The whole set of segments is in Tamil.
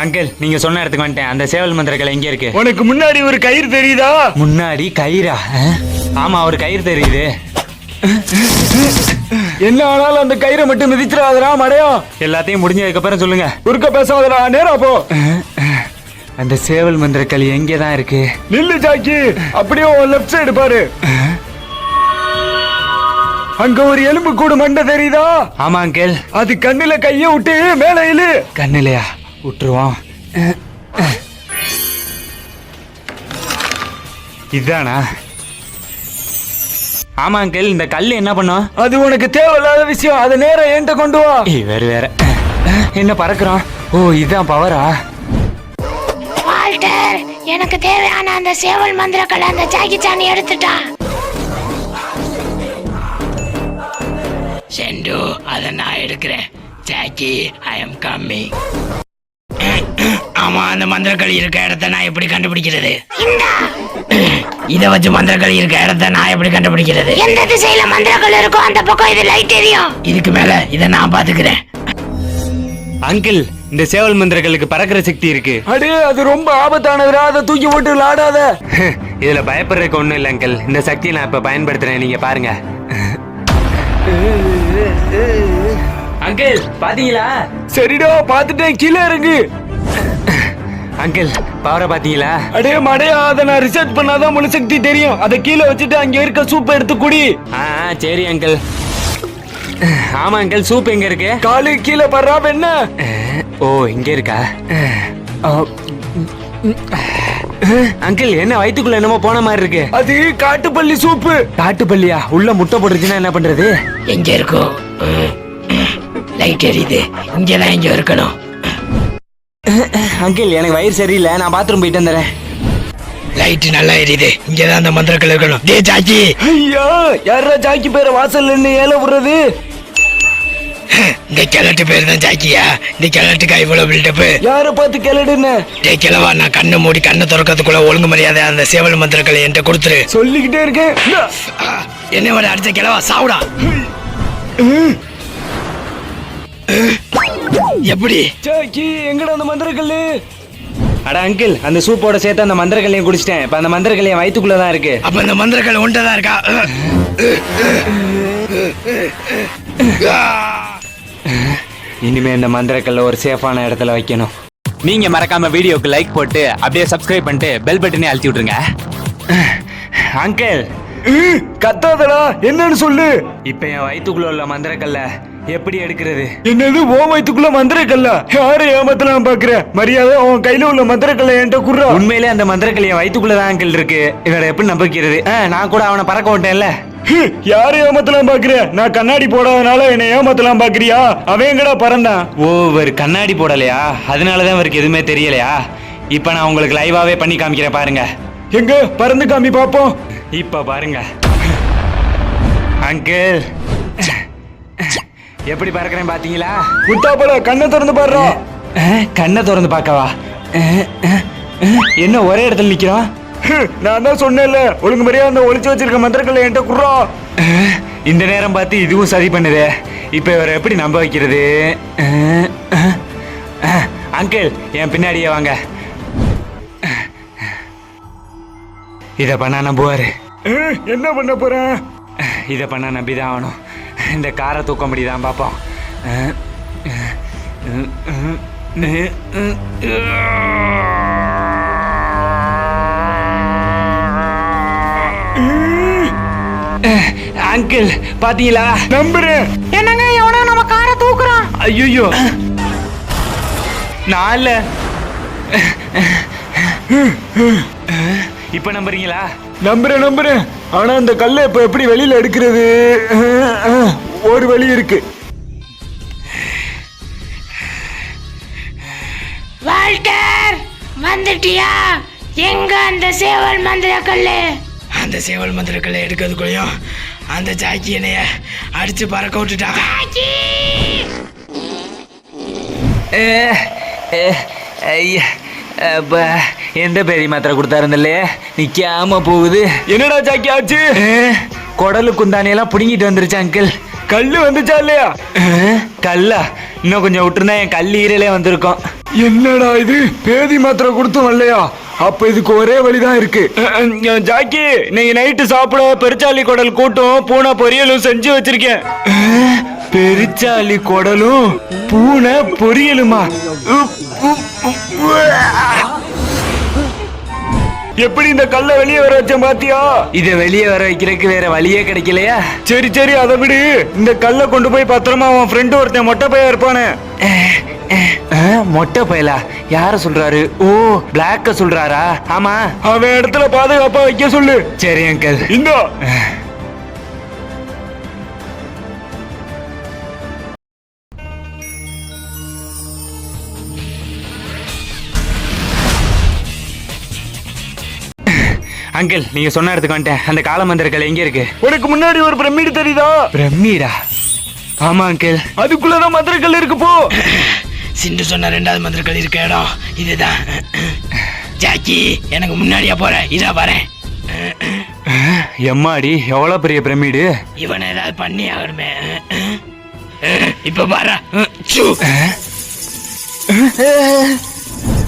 அங்கிள் நீங்க சொன்ன இடத்துக்கு வந்துட்டேன். அந்த சேவல் மந்திரக்கலை எங்க இருக்கு? உனக்கு முன்னாடி ஒரு கயிறு தெரியுதா? முன்னாடி கயிறா? ஆமா ஒரு கயிறு தெரியுது. என்ன ஆனாலும் அந்த கயிறை மட்டும் மிதிச்சிடாதடா மடையா. எல்லாத்தையும் முடிஞ்சதுக்கு அப்புறம் சொல்லுங்க. குறுக்க பேசாதடா, நேரா போ. அந்த சேவல் மந்திரக்கலை எங்கே தான் இருக்கு? நில்லு ஜாக்கி, அப்படியே லெஃப்ட் சைடு பாரு. அங்க ஒரு எலும்பு கூடு மண்டை தெரியுதா? ஆமா அங்கிள். அது கண்ணுல கைய விட்டு மேல இழு. கண்ணுலையா? விட்டுருவோம். இதுதானா? ஆமா அங்கிள். இந்த கல் என்ன பண்ணும்? அது உனக்கு தேவையில்லாத விஷயம். அதை நேரம் என்கிட்ட கொண்டு வா. வேற என்ன பறக்குறோம்? ஓ இதுதான் பவரா? வால்டர், எனக்கு தேவையான அந்த சேவல் மந்திரக்கலை அந்த ஜாக்கி சான் எடுத்துட்டான். செண்டு, அதை நான் எடுக்கிறேன். Jackie, I am coming. ஆமா, அந்த மந்திரக்கல் இருக்க இடத்த நான் எப்படி கண்டுபிடிக்கிறது? இத வச்சு மந்திரக்கல் இருக்க இடத்த நான் எப்படி கண்டுபிடிக்கிறது? எந்த திசையில மந்திரக்கல் இருக்கோ அந்த பக்கம் இது லைட் எரியும். இதுக்கு மேல இத நான் பாத்துக்கிறேன். அங்கிள், இந்த சேவல் மந்திரங்களுக்கு பறக்கிற சக்தி இருக்கு. அடே, அது ரொம்ப ஆபத்தானதுடா. அதை தூக்கி போட்டு விளையாடாத. இதுல பயப்படுறதுக்கு ஒண்ணும் இல்ல அங்கிள். இந்த சக்தியை நான் இப்ப பயன்படுத்துறேன், நீங்க பாருங்க. அங்கிள் பாத்தீங்களா? சரிடா, பாத்துட்டேன். கீழே இறங்கு. அங்கிள் பவரை பாத்தீங்களா? அடே மடையா, அதை நான் ரிசர்ச் பண்ணாதான் முழு சக்தி தெரியும். அதை கீழே வச்சுட்டு அங்க இருக்க சூப்பை எடுத்து குடி. சரி அங்கிள். ஆமா அங்கிள், சூப் எங்க இருக்கு? காலு கீழே படுறா. என்ன? ஓ இங்க இருக்கா? அங்கிள் என்ன வயிற்றுக்குள்ள என்னமோ போன மாதிரி இருக்கு? அது காட்டுப்பள்ளி சூப்பு. காட்டுப்பள்ளியா? உள்ள முட்டை போட்டுருச்சுன்னா என்ன பண்றது? எங்க இருக்கும்? லைட் எரியுது. இங்கதான் எங்க இருக்கணும். அங்கிள் எனக்கு வயிறு சரியில்லை, நான் பாத்ரூம் போயிட்டு வந்துடுறேன். லைட் நல்லா எரியுது. இங்கதான் அந்த மந்திரக்கல் இருக்கணும். டே ஜாக்கி. ஐயா, யாரா ஜாக்கி பேர வாசல்ல நின்னு ஏல விடுறது? இந்த கிழட்டு பேர் தான் ஜாக்கியா? இந்த கிழட்டுக்கா இவ்வளவு பில்டப்? யார பார்த்து கிளடுன்னு? டே கிழவா, நான் கண்ணை மூடி கண்ணை திறக்கிறதுக்குள்ள ஒழுங்கு மரியாதை அந்த சேவல் மந்திரக்கலை என்கிட்ட கொடுத்துரு. சொல்லிக்கிட்டே இருக்கேன். என்ன வர அடிச்ச கிழவா, சாவுடா. எப்படி? ஜாக்கி, எங்கடா அந்த மந்திரக்கல்லு? அட அங்கிள், அந்த சூப்போட சேர்த்து அந்த மந்திரக்கல்லையும் குடிச்சிட்டேன். இப்ப அந்த மந்திரக்கல்லையும் வயிற்றுக்குள்ளதான் இருக்கு. அப்ப அந்த மந்திரக்கல் உண்டதான் இருக்கா? இனிமே இந்த மந்திரக்கல்ல ஒரு சேஃபான இடத்துல வைக்கணும். நீங்க மறக்காம வீடியோக்கு லைக் போட்டு அப்படியே சப்ஸ்கிரைப் பண்ணிட்டு பெல் பட்டனை அழுத்தி விட்டுருங்க. அங்கிள் கத்தாதடா, என்னன்னு சொல்லு. இப்ப என் வயிற்றுக்குள்ள உள்ள மந்திரக்கல்ல எப்படி எடுக்கிறது? என்னது, ஓ வயிற்றுக்குள்ள மந்திரக்கல்ல? யாரு ஏமாத்தலாம் பாக்குற? மரியாதை உன் கையில உள்ள மந்திரக்கல்ல என்கிட்ட குடுறா. உண்மையிலே அந்த மந்திரக்கல் என் வயிற்றுக்குள்ளதான் அங்கிள் இருக்கு. இவரை எப்படி நம்பிக்கிறது? நான் கூட அவனை பறக்க விட்டேன்ல. யாரு ஏமாத்தலாம் பாக்குற? நான் கண்ணாடி போடாதனால என்ன ஏமாத்தலாம் பாக்குறியா? அவன் எங்கடா பறந்தான்? ஓ, இவர் கண்ணாடி போடலையா? அதனாலதான் இவருக்கு எதுவுமே தெரியலையா? இப்ப நான் உங்களுக்கு லைவாவே பண்ணி காமிக்கிறேன் பாருங்க. எங்க பறந்து காமி பாப்போம். இப்ப பாருங்க அங்கிள், எப்படி பறக்கிறேன் பாத்தீங்களா? முட்டா போல கண்ணை திறந்து பாடுறா. கண்ணை திறந்து பார்க்கவா? என்ன ஒரே இடத்துல நிக்கிறோம்? நான் தான் சொன்னேன்ல, ஒழுங்கு மரியாதை அந்த ஒளிச்சு வச்சிருக்க மந்திரக்கல்ல என்கிட்ட குடுறா. இந்த நேரம் பார்த்து இதுவும் சரி பண்ணுது. இப்ப இவரை எப்படி நம்ப வைக்கிறது? அங்கிள் என் பின்னாடியே வாங்க. இத பண்ணா நம்புவாரு. என்ன பண்ண போறேன்? இத பண்ணா நம்பிதான் ஆகணும். இந்த காரை தூக்க முடியுதான் பாப்போம். அங்கிள் பாத்தீங்களா? நம்புறேன். என்னங்க, எவனோ நம்ம காரை தூக்குறான். ஐயோ, நான் இப்ப நம்புறீங்களா? நம்புறேன். ஆனா அந்த கல்லை இப்ப எப்படி வெளியில எடுக்கிறது? ஒரு வழி இருக்கு. வால்டர், வந்துட்டியா? எங்க அந்த சேவல் மந்திரக்கல்லு? அந்த சேவல் மந்திரக்கல்லை எடுக்கிறதுக்குள்ளயும் அந்த ஜாக்கி என்னைய அடிச்சு பறக்க விட்டுட்டான். எந்த பெரிய மாத்திரை கொடுத்தாருந்தல்லே, நிக்காம போகுது. என்னடா ஜாக்கி ஆச்சு? குடலு குந்தானியெல்லாம் புடுங்கிட்டு வந்துருச்சு அங்கிள். கல்லு வந்துச்சா இல்லையா? கல்லா? இன்னும் கொஞ்சம் விட்டுருந்தா என் கல் ஈரலே வந்திருக்கும். என்னடா இது பேதி மாத்திரை கொடுத்தும் வரலையா? அப்ப இதுக்கு ஒரே வழிதான் இருக்கு. ஜாக்கி, நீங்க நைட்டு சாப்பிட பெருச்சாளி குடல் கூட்டும் பூனை பொரியலும் செஞ்சு வச்சிருக்கேன். பெருச்சாளி குடலும் பூனை பொரியலுமா? எப்படி இந்த கல்ல வெளியே வர வச்ச பாத்தியா? இத வெளியே வர வைக்கிறதுக்கு வேற வழியே கிடைக்கலையா? சரி சரி, அதை விடு. இந்த கல்ல கொண்டு போய் பத்திரமா அவன் ஃப்ரெண்டு ஒருத்தன் மொட்டை பையா இருப்பானே. மொட்டை பயலா? யார சொல்றாரு? ஓ, பிளாக்க சொல்றாரா? ஆமா, அவன் இடத்துல பாதுகாப்பா வைக்க சொல்லு. சரி அங்கிள். இந்த அங்கிள், நீங்க சொன்ன இடத்துக்கு வந்துட்டேன். அந்த காலமந்திரக்கல் எங்க இருக்கு? உனக்கு முன்னாடி ஒரு பிரமிடு தெரியுதா? பிரமிடா? ஆமா அங்கிள். அதுக்குள்ளதான் மந்திரக்கல் இருக்கு. போ. சிண்டு சொன்ன 2வது மந்திரக்கல் இருக்க இடம் இதுதான். ஜாக்கி, எனக்கு முன்னாடியா போற? இதா வரேன். எம்மாடி, எவ்வளவு பெரிய பிரமிடு! இவனை ஏதாவது பண்ணி ஆகணுமே. இப்ப பாரு.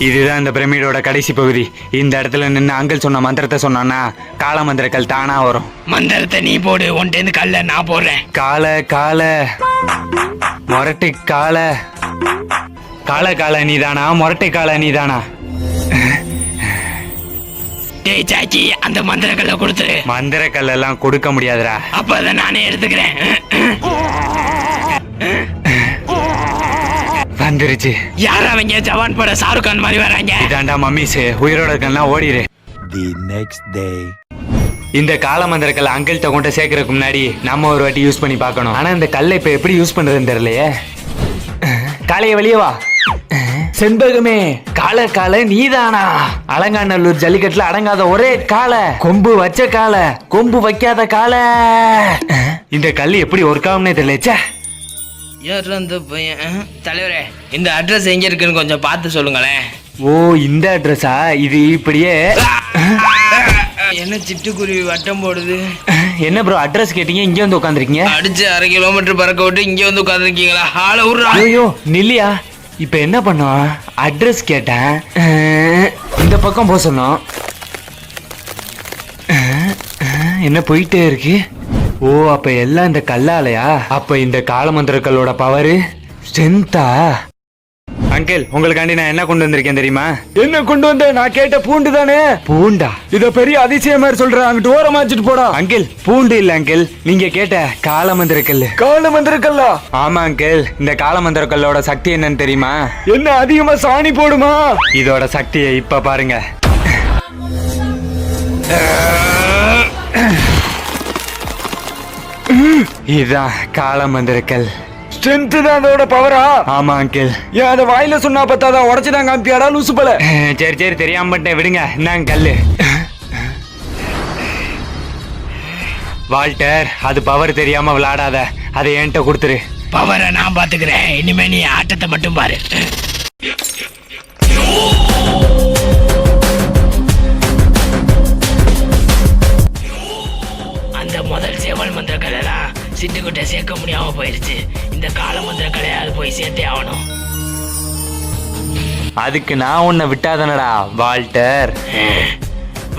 இதுதான் இந்த பிரமிடோட கடைசி பகுதி. இந்த இடத்துல நின்று அங்கிள் சொன்ன மந்திரத்தை சொன்னான்னா காலமந்திரக்கல் தானா வரும். மந்திரத்தை நீ போடு, ஒன்டேந்து கல்ல நான் போடுறேன். கால கால மொரட்டை கால கால கால நீதானா? மொரட்டை கால நீதானா? டேய் ஜாக்கி, அந்த மந்திரக்கல்ல கொடுத்துரு. மந்திரக்கல் எல்லாம் கொடுக்க முடியாதுடா. அப்ப அதை நானே எடுத்துக்கிறேன். வந்துருச்சு. யாரா அவங்க? ஜவான் பட ஷாருக் கான் மாதிரி வராங்க. இதாண்டா மம்மிஸ். உயிரோட இருக்கலாம், ஓடிடு. The next day. இந்த காலமந்திரக்கல் அங்கிள்கிட்ட கொண்டு சேர்க்கறதுக்கு முன்னாடி நம்ம ஒரு வாட்டி யூஸ் பண்ணி பார்க்கணும். ஆனா இந்த கல்லை இப்ப எப்படி யூஸ் பண்றதுன்னு தெரியலையே. காலைய வெளியே வா. செண்பகமே, கால கால நீதானா? அலங்காநல்லூர் ஜல்லிக்கட்டுல அடங்காத ஒரே கால, கொம்பு வச்ச கால, கொம்பு வைக்காத கால. இந்த கல் எப்படி ஒர்க் ஆகும்னே தெரியல. யார் அந்த பையன்? தலைவரே, இந்த அட்ரஸ் எங்க இருக்குன்னு கொஞ்சம் பார்த்து சொல்லுங்களேன். ஓ, இந்த அட்ரஸா? இது இப்படியே. என்ன சிட்டுக்குருவி வட்டம் போடுது? என்ன ப்ரோ, அட்ரஸ் கேட்டீங்க, இங்க வந்து உட்காந்துருக்கீங்க? அடிச்சு 1/2 கிலோமீட்டர் பறக்க விட்டு இங்க வந்து உட்காந்துருக்கீங்களா? ஆள விடுறா. ஐயோ நில்லியா, இப்ப என்ன பண்ணோம்? அட்ரஸ் கேட்டேன், இந்த பக்கம் போக சொன்னோம். என்ன போயிட்டே இருக்கு? ஓ, அப்ப எல்லாம் இந்த கல்லாலையா? அப்ப இந்த காலமந்திரக்கல்லோட பவரு ஸ்ட்ரென்த்தா? அங்கிள், உங்களுக்காண்டி நான் என்ன கொண்டு வந்திருக்கேன் தெரியுமா? என்ன கொண்டு வந்த? நான் கேட்ட பூண்டு தானே. பூண்டா? இத பெரிய அதிசயம் மாதிரி சொல்றேன். அங்கிட்டு ஓரமா வச்சுட்டு போடா. அங்கிள், பூண்டு இல்ல அங்கிள், நீங்க கேட்ட காலமந்திரக்கல். காலமந்திரக்கல்லா? ஆமா அங்கிள். இந்த காலமந்திரக்கல்லோட சக்தி என்னன்னு தெரியுமா? என்ன அதிகமா சாணி போடுமா? இதோட சக்தியை இப்ப பாருங்க. இதுதான் காலமந்திரக்கல். ஸ்ட்ரென்த் தான் அதோட பவரா? ஆமா அங்கிள். ஏன் அதை வாயில சொன்னா பத்தாதா? உடச்சுதான் காமிப்பியாடா லூசு போல. சரி சரி, தெரியாம பண்ணிட்டேன், விடுங்க. இந்தாங்க கல்லு. வால்டர், அது பவர் தெரியாம விளையாடாத. அதை என்கிட்ட கொடுத்துரு. பவரை நான் பாத்துக்கிறேன். இனிமே நீ ஆட்டத்தை மட்டும் பாரு. அந்த முதல் சேவல் மந்திரக்கலை எல்லாம் சிட்டுக்கிட்ட சேர்க்க முடியாம போயிருச்சு. இந்த கால மந்திரக்கலை அது போய் சேர்த்தே ஆகணும். அதுக்கு நான் உன்னை விட்டாதானடா வால்டர்.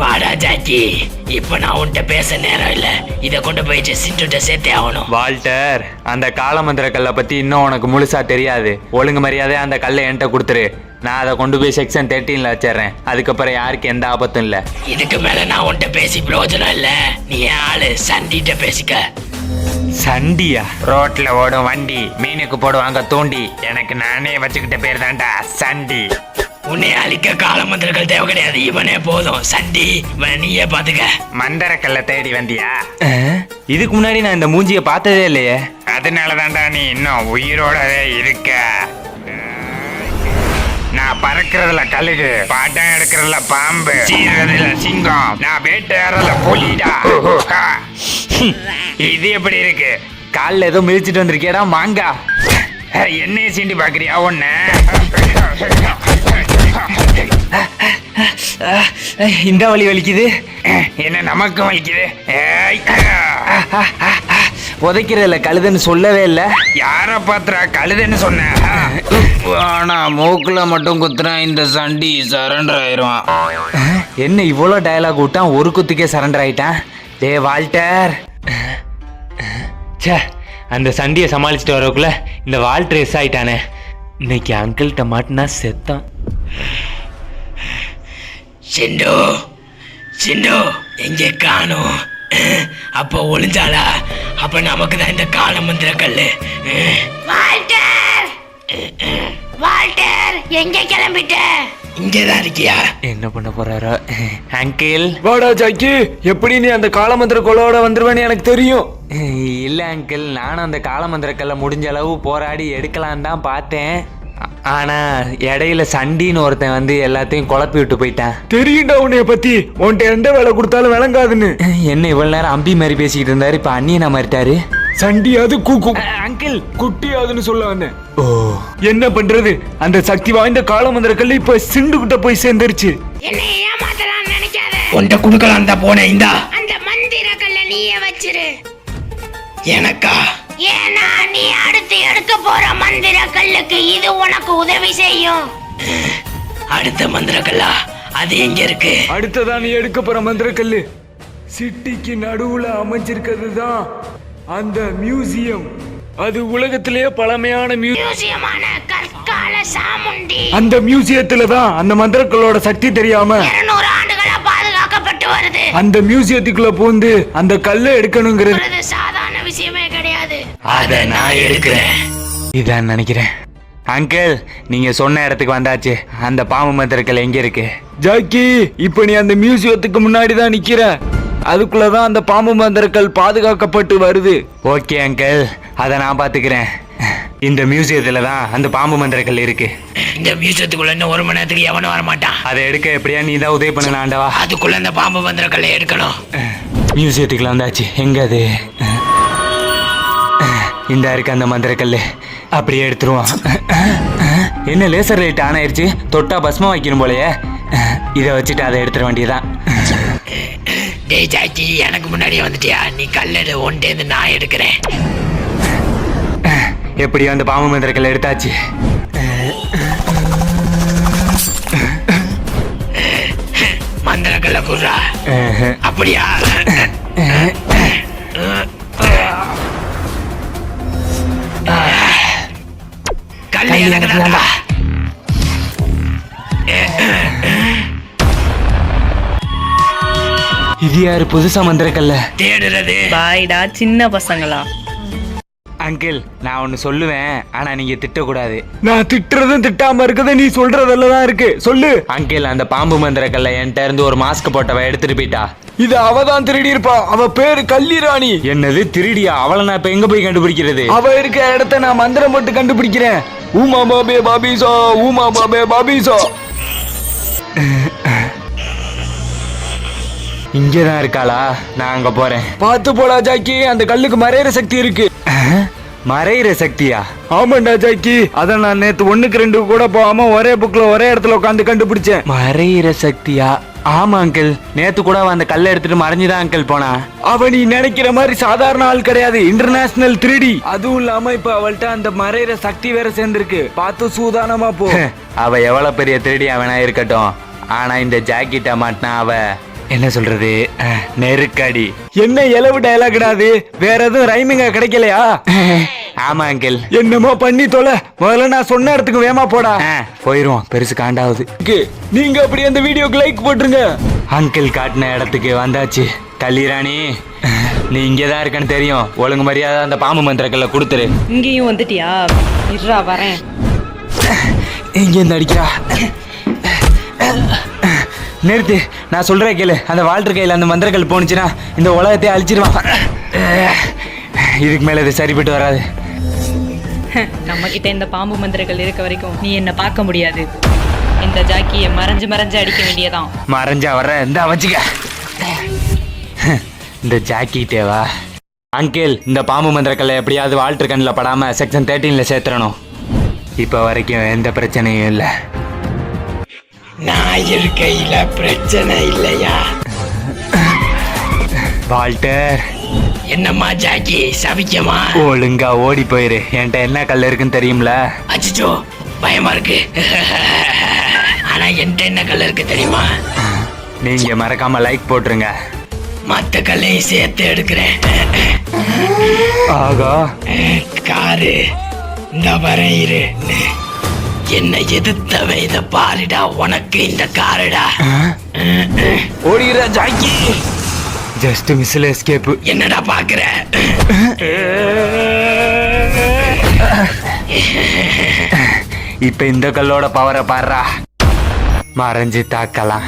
வாடா ஜாக்கி, இப்ப நான் உன்கிட்ட பேச நேரம் இல்ல. இத கொண்டு போயிட்டு சிட்டுகிட்ட சேர்த்தே ஆகணும். வால்டர், அந்த காலமந்திரக்கல்லை பத்தி இன்னும் உனக்கு முழுசா தெரியாது. ஒழுங்கு மரியாதை அந்த கல்லை என்கிட்ட கொடுத்துரு. நான் அதை கொண்டு போய் செக்ஷன் 13ல வச்சிடறேன். அதுக்கப்புறம் யாருக்கு எந்த ஆபத்தும் இல்ல. இதுக்கு மேல நான் உன்கிட்ட பேசி பிரயோஜனம் இல்ல. நீ ஆளு சண்டிட்ட பேசிக்க. சண்டியா? ரோட்ல ஓடும் வண்டி, மீனுக்கு போடுவாங்க தூண்டி. எனக்கு நானே வச்சுக்கிட்ட பேர் தான்டா சண்டி. உன்னை அழிக்க கால மந்திரங்கள் தேவை கிடையாது. இவனே போதும். சண்டி, இவனை நீயே பாத்துக்க. மந்திரக்கல்ல தேடி வந்தியா? இதுக்கு முன்னாடி நான் இந்த மூஞ்சிய பார்த்ததே இல்லையே. அதனாலதான்டா நீ இன்னும் உயிரோடவே இருக்க. நான் பறக்கிறதுல கழுகு, பாட்டம் எடுக்கிறதுல பாம்பு, சீரதுல சிங்கம், நான் வேட்டையாடுறதுல புலிடா. இது எப்படி இருக்கு? காலில் ஏதோ மிதிச்சிட்டு வந்திருக்கேடா மாங்கா. என்னைய சீண்டி பாக்குறியா? ஒன்ன இந்த வலி வலிக்குது. என்ன நமக்கும் வலிக்குது. உதைக்கிறதுல கழுதுன்னு சொல்லவே இல்லை. யார பாத்திரா கழுதுன்னு சொன்ன? ஆனா மூக்குல மட்டும் குத்துறேன் இந்த சண்டி சரண்டர் ஆயிரும். என்ன இவ்வளோ டயலாக் விட்டான், ஒரு குத்துக்கே சரண்டர் ஆயிட்டான். டே வால்டர். ச்சே, அந்த சண்டியை சமாளிச்சுட்டு வரக்குள்ள இந்த வால்டர் எஸ் ஆயிட்டானே. இன்னைக்கு அங்கிள்கிட்ட மாட்டினா செத்தான். சிண்டு சிண்டு எங்கே காணும்? அப்ப ஒளிஞ்சாளா? அப்ப நமக்கு தான் இந்த கால மந்திர கல்லு. வால்டர், வால்டர் எங்க கிளம்பிட்ட? இங்கேதான் இருக்கியா? என்ன பண்ண போறாரோ அங்கிள்? வாடா ஜாக்கி, எப்படி நீ அந்த காலமந்திர கொலோட வந்துருவேன்னு எனக்கு தெரியும். இல்ல அங்கிள், நானும் அந்த காலமந்திரக்கல்ல முடிஞ்ச அளவு போராடி எடுக்கலான்னு தான் பார்த்தேன். ஆனா இடையில சண்டின்னு ஒருத்தன் வந்து எல்லாத்தையும் குழப்பி விட்டு போயிட்டான். தெரியுண்டா உன்னைய பத்தி, உன்கிட்ட எந்த வேலை கொடுத்தாலும் விளங்காதுன்னு. என்ன இவ்வளவு நேரம் அம்பி மாதிரி பேசிக்கிட்டு இருந்தாரு, இப்ப அண்ணியனா மாறிட்டாரு. சண்டியாது கூக்கு அங்கிள் குட்டியாதுன்னு சொல்ல வந்தேன். ஓ, என்ன பண்றது, அந்த சக்தி வாய்ந்த காலமந்திர கல்லு இப்ப சிண்டு கிட்ட போய் சேர்ந்துருச்சு. என்னை ஏமாத்தலாம் நினைக்காத. உன்கிட்ட குடுக்கலாம் தான் போனேன். இந்தா அந்த மந்திர கல்ல நீயே வச்சிரு. எனக்கா? ஏன்னா நீ அடுத்து எடுக்க போற மந்திர கல்லுக்கு இது உனக்கு உதவி செய்யும். அடுத்த மந்திர கல்லா? அது எங்க இருக்கு? அடுத்ததான் நீ எடுக்க போற மந்திர கல்லு சிட்டிக்கு நடுவுல அமைஞ்சிருக்கிறது தான் அந்த மியூசியம். அது உலகத்திலேயே பழமையான மியூசியமான கற்கால சாமுண்டி. அந்த மியூசியத்துல தான் அந்த மந்திரக்களோட சக்தி தெரியாம 200 ஆண்டுகளா பாதுகாக்கப்பட்டு வருது. அந்த மியூசியத்துக்குள்ள பூந்து அந்த கல்லை எடுக்கணுங்கிறது இது சாதாரண விஷயமே கிடையாது. அத நான் எடுக்கிறேன். இதான் நினைக்கிறேன். அங்கிள், நீங்க சொன்ன இடத்துக்கு வந்தாச்சு. அந்த பாம்பு மந்திரக்கல் எங்க இருக்கு? ஜாக்கி, இப்ப நீ அந்த மியூசியத்துக்கு முன்னாடி தான் நிக்கிற. அதுக்குள்ளதான் அந்த பாம்பு மந்திரக்கல் பாதுகாக்கப்பட்டு வருது. ஓகே அங்கிள், அதை நான் பாத்துக்கிறேன். இந்த மியூசியத்துல தான் அந்த பாம்பு மந்திரக்கல் இருக்கு. இந்த மியூசியத்துக்குள்ள இன்னும் 1 மணி நேரத்துக்கு எவனும் வர மாட்டான். அதை எடுக்க எப்படியா நீ தான் உதவி பண்ண ஆண்டவா. அதுக்குள்ள இந்த பாம்பு மந்திர கல்லை எடுக்கணும். மியூசியத்துக்குள்ள வந்தாச்சு. எங்க அது? இந்த இருக்கு அந்த மந்திரக்கல். அப்படியே எடுத்துருவோம். என்ன லேசர் லைட் ஆன் ஆயிடுச்சு, தொட்டா பஸ்மா வைக்கணும் போலயே. இதை வச்சுட்டு அதை எடுத்துட வேண்டியதான். டேய் ஜாக்கி, எனக்கு முன்னாடியே வந்துட்டியா? நீ கல்லெடு, ஒன்றேந்து நான் எடுக்கிறேன். எப்படியோ அந்த பாம்பு மந்திரக்கல் எடுத்தாச்சு. மந்திர கல்ல குர்ரா. அப்படியா? கல்லை எனக்கு தான்டா. இது யாரு புதுசா மந்திரக்கல்ல தேடுறது? பாய்டா சின்ன பசங்களா. அங்கிள், நான் ஒன்னு சொல்லுவேன், ஆனா நீங்க திட்டக்கூடாது. நான் திட்டுறதும் திட்டாம இருக்கத நீ சொல்றதெல்லாம் தான் இருக்கு. சொல்லு. அங்கிள், அந்த பாம்பு மந்திரக்கல்ல என்கிட்ட இருந்து ஒரு மாஸ்க் போட்டவ எடுத்துட்டு போயிட்டா. இது அவதான் திருடி இருப்பா. அவ பேரு கல்லிராணி. என்னது திருடியா? அவளை நான் இப்ப எங்க போய் கண்டுபிடிக்கிறது? அவ இருக்க இடத்த நான் மந்திரம் போட்டு கண்டுபிடிக்கிறேன். ஊமா பாபே பாபிசா, ஊமா பாபே பாபிசா. இங்கதான் இருக்காளா? நான் அங்க போறேன். பார்த்து போடா ஜாக்கி, அந்த கல்லுக்கு மறையிற சக்தி இருக்கு. மறையிற சக்தியா? ஆமாண்டா ஜாக்கி, அத நான் நேத்து 1க்கு 2 கூட போகாம ஒரே புக்ல ஒரே இடத்துல உட்காந்து கண்டுபிடிச்சேன். மறையிற சக்தியா? ஆமா அங்கிள், நேத்து கூட அவ அந்த கல்லை எடுத்துட்டு மறைஞ்சுதான் அங்கிள் போனா. அவ நீ நினைக்கிற மாதிரி சாதாரண ஆள் கிடையாது, இன்டர்நேஷனல் 3D. அதுவும் இல்லாம இப்ப அவள்கிட்ட அந்த மறையிற சக்தி வேற சேர்ந்திருக்கு. பார்த்து சூதானமா போ. அவ எவ்வளவு பெரிய திருடி அவனா இருக்கட்டும், ஆனா இந்த ஜாக்கெட்ட மாட்டினா அவ என்ன சொல்றது, நெருக்கடி. என்ன எலவு டயலாக்டாது? வேற எதுவும் ரைமிங்கா கிடைக்கலையா? ஆமா அங்கிள். என்னமோ பண்ணி தொலை. முதல்ல நான் சொன்ன இடத்துக்கு வேமா போடா. போயிருவோம், பெருசு காண்டாவது. நீங்க அப்படி அந்த வீடியோக்கு லைக் போட்டுருங்க. அங்கிள் காட்டின இடத்துக்கு வந்தாச்சு. கல்லிராணி, நீ இங்கேதான் இருக்கன்னு தெரியும். ஒழுங்கு மரியாதை அந்த பாம்பு மந்திரக்கல்ல கொடுத்துரு. இங்கேயும் வந்துட்டியா? இருடா வரேன். இங்க இருந்து அடிக்கிறா. நிறுத்து, நான் சொல்றேன் கேளு. அந்த வால்டர் கையில் அந்த மந்திரக்கல் போனுச்சுன்னா இந்த உலகத்தை அழிச்சிருவான். இதுக்கு மேல இது சரிப்பட்டு வராது. நம்ம கிட்ட இந்த பாம்பு மந்திரங்கள் இருக்க வரைக்கும் நீ என்ன பார்க்க முடியாது. இந்த ஜாக்கியை மறைஞ்சு மறைஞ்சு அடிக்க வேண்டியதான். மறைஞ்சா வர்ற இந்த வச்சுக்க. இந்த ஜாக்கி தேவா. அங்கிள், இந்த பாம்பு மந்திரக்கல்ல எப்படியாவது வால்டர் கண்ணில் படாம செக்ஷன் 13ல சேர்த்துறணும். இப்ப வரைக்கும் எந்த பிரச்சனையும் இல்லை. நான் இருக்கையில பிரச்சனை இல்லையா? வால்டர், என்னம்மா ஜாக்கி, சபிக்கமா? ஒழுங்கா ஓடி போயிரு. என்கிட்ட என்ன கல் இருக்குன்னு தெரியும்ல? அச்சோ, பயமா இருக்கு. ஆனா என்கிட்ட என்ன கல் இருக்கு தெரியுமா? நீங்க மறக்காம லைக் போட்டுருங்க. மத்த கல்லையும் சேர்த்து எடுக்கிறேன். ஆகா, காரு இந்த வரேன் இரு. என்னை எதிர்த்தவன் இத பாருடா, உனக்கு இந்த காருடா. ஓடிற ஜாக்கி. ஜஸ்ட் மிஸ்ல எஸ்கேப். என்னடா பாக்குற? இப்ப இந்த கல்லோட பவரை பாடுறா. மறைஞ்சு தாக்கலாம்.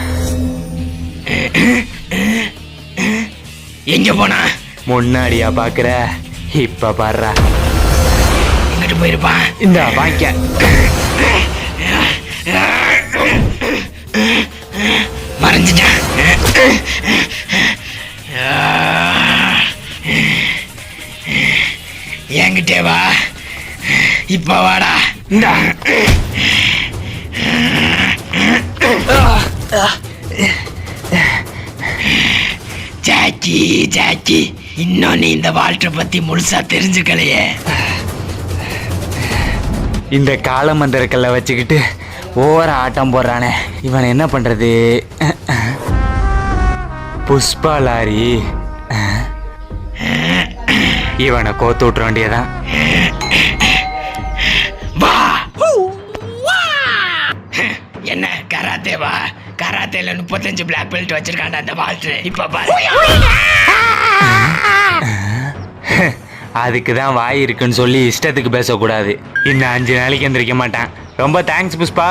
எங்க போனா? முன்னாடியா பாக்குற? இப்ப பாடுறா. எங்கிட்டு போயிருப்பான்? இந்த வாங்கிக்க. மறைஞ்சிட்டான். என்கிட்டே வா. இப்ப வாடா. இந்தா. ஜாக்கி ஜாக்கி, இன்னும் நீ இந்த வாழ்க்கை பத்தி முழுசா தெரிஞ்சுக்கலையே. இந்த காலமந்திரக்கல்ல வச்சுக்கிட்டு ஓர ஆட்டம் போடுறானே, இவன் என்ன பண்றது? புஷ்பா லாரி. இவனை கோத்து விட்டுற வேண்டியதான். வா. என்ன கராத்தேவா? கராத்தேல 35 பிளாக் பெல்ட் வச்சிருக்காண்டா அந்த வாழ்க்கை. இப்ப பாரு. அதுக்கு தான் வாய் இருக்குன்னு சொல்லி இஷ்டத்துக்கு பேசக்கூடாது. இன்னும் 5 நாளைக்கு எந்திரிக்க மாட்டான். ரொம்ப தேங்க்ஸ் புஷ்பா.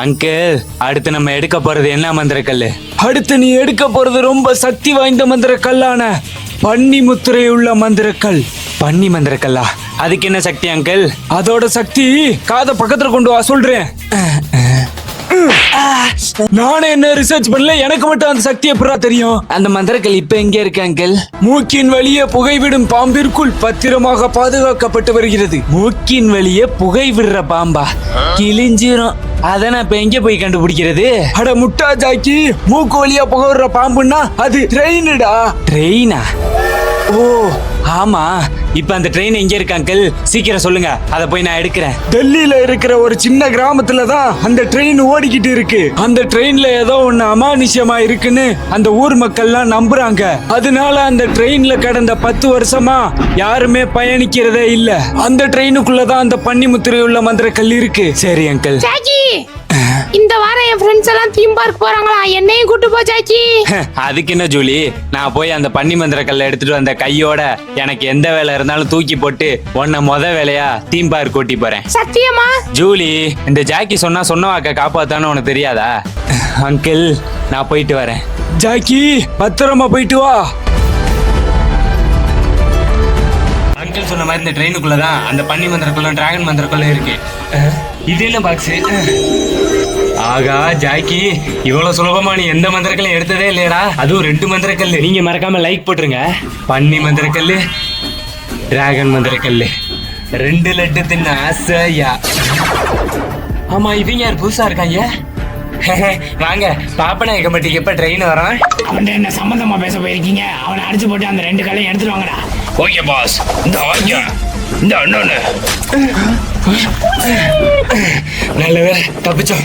அங்கிள், அடுத்து நம்ம எடுக்க போறது என்ன மந்திரக்கல்லு? அடுத்து நீ எடுக்க போறது ரொம்ப சக்தி வாய்ந்த மந்திரக்கல்லான பன்னி முத்திரை உள்ள மந்திரக்கல். பன்னி மந்திரக்கல்லா? அதுக்கு என்ன சக்தி அங்கிள்? அதோட சக்தி காதை பக்கத்துல கொண்டு வா சொல்றேன். நானே என்ன ரிசர்ச் பண்ணல, எனக்கு மட்டும் அந்த சக்தி எப்படா தெரியும்? அந்த மந்திரக்கல் இப்ப எங்க இருக்கு அங்கிள்? மூக்கின் வழியே புகைவிடும் பாம்பிற்குள் பத்திரமாக பாதுகாக்கப்பட்டு வருகிறது. மூக்கின் வழியே புகை விடுற பாம்பா? கிழிஞ்சிரும். அத நான் இப்ப எங்க போய் கண்டுபிடிக்கிறது? அட முட்டா ஜாக்கி, மூக்கு வழியா புகை விடுற பாம்புன்னா அது ட்ரெயினுடா. ட்ரெயினா? ஓ ஆமா. இப்ப அந்த ட்ரெயின் எங்க இருக்கு அங்கிள்? சீக்கிரம் சொல்லுங்க, அத போய் நான் எடுக்கிறேன். டெல்லியில இருக்கிற ஒரு சின்ன கிராமத்துல தான் அந்த ட்ரெயின் ஓடிக்கிட்டு இருக்கு. அந்த ட்ரெயின்ல ஏதோ ஒண்ணு அமானுஷ்யமா இருக்குன்னு அந்த ஊர் மக்கள்லாம் நம்புறாங்க. அதனால அந்த ட்ரெயின்ல கடந்த 10 வருஷமா யாருமே பயணிக்கிறதே இல்ல. அந்த ட்ரெயினுக்குள்ளதான் அந்த பன்னி முத்திரை உள்ள மந்திரக்கல் இருக்கு. சரி அங்கிள். ஜாக்கி, இந்த வாரம் என் ஃப்ரெண்ட்ஸ் எல்லாம் தீம் பார்க் போறாங்களா, என்னையும் கூட்டு போ ஜாக்கி. அதுக்கு என்ன ஜூலி, நான் போய் அந்த பன்னி மந்திரக்கல்ல எடுத்துட்டு வந்த கையோட எனக்கு எந்த வேலை இருந்தாலும் தூக்கி போட்டு உன்னை வேலையா தீம் பார்க் கூட்டி போறேன். சத்தியமா? ஜூலி, இந்த ஜாக்கி சொன்ன வாக்க காப்பாத்தான்னு உனக்கு தெரியாதா? அங்கிள், நான் போயிட்டு வரேன். ஜாக்கி, பத்திரமா போயிட்டு வா. அங்கிள் சொன்ன மாதிரி இந்த ட்ரெயினுக்குள்ளதான் அந்த பன்னி மந்திரக்கல்லும் டிராகன் மந்திரக்கல்லும் இருக்கு. இது என்ன பாக்ஸ்? ஆகா ஜாக்கி, இவ்வளவு சுலபமா நீ எந்த மந்திரக்கல்லும் எடுத்ததே இல்லையடா. அதுவும் 2 மந்திரக்கல். நீங்க மறக்காம லைக் போட்டுருங்க. பன்னி மந்திரக்கல், டிராகன் மந்திரக்கல், 2 லட்டு தின்ன ஆசையா. ஆமா, இவங்க யார் புதுசா இருக்காங்க? வாங்க, பாப்பநாயக்கம்பட்டிக்கு எப்ப ட்ரெயின் வரான்? அவன் என்ன சம்பந்தமா பேச போயிருக்கீங்க? அவனை அடிச்சு போட்டு அந்த 2 கல்லையும் எடுத்துட்டு வாங்கடா. ஓகே பாஸ், இந்த வாங்க. இந்த அண்ணன் நல்ல வேலை தப்பிச்சோம்.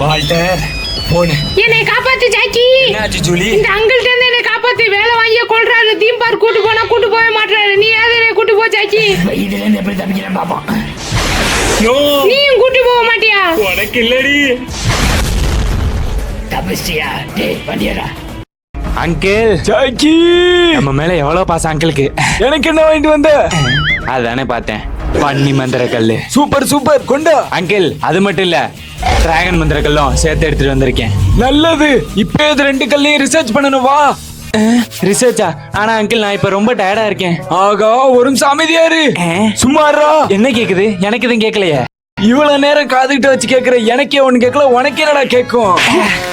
வால்டர், போனு. என்னை காப்பாத்து ஜாக்கி. என்னாச்சு ஜூலி? இந்த அங்கிள்ட்ட இருந்து என்னை காப்பாத்து. வேலை வாங்கிய கொள்றாரு. தீம் பார்க் கூட்டு போனா கூட்டு போக மாட்டாரு. நீ யாரு என்னை கூட்டு போ ஜாக்கி. இதுல இருந்து எப்படி தப்பிக்கிறேன் பாப்போம். நீயும் கூட்டு போக மாட்டியா? உனக்கு இல்லடி. தப்பிச்சியா? டேய் வண்டியடா. அங்கிள், ஜாக்கி, நம்ம மேல எவ்வளவு பாசம் அங்கிளுக்கு. எனக்கு என்ன வாங்கிட்டு வந்த? அதானே பார்த்தேன், பன்னி மந்திரக்கல்லு. சூப்பர் சூப்பர், கொண்டா. அங்கிள், அது மட்டும் இல்ல, டிராகன் மந்திரக்கல்லும் சேர்த்து எடுத்துட்டு வந்திருக்கேன். நல்லது. இப்ப இது 2 கல்லையும் ரிசர்ச் பண்ணணும். வா. ரிசர்ச்சா? ஆனா அங்கிள், நான் இப்ப ரொம்ப டயர்டா இருக்கேன். ஆகா, ஒரு நிமிஷம் அமைதியாரு. சும்மாரா. என்ன கேக்குது? எனக்கு எதுவும் கேட்கலையே. இவ்வளவு நேரம் காதுகிட்ட வச்சு கேக்குற எனக்கே ஒண்ணு கேட்கல, உனக்கே என்னடா கேட்கும்?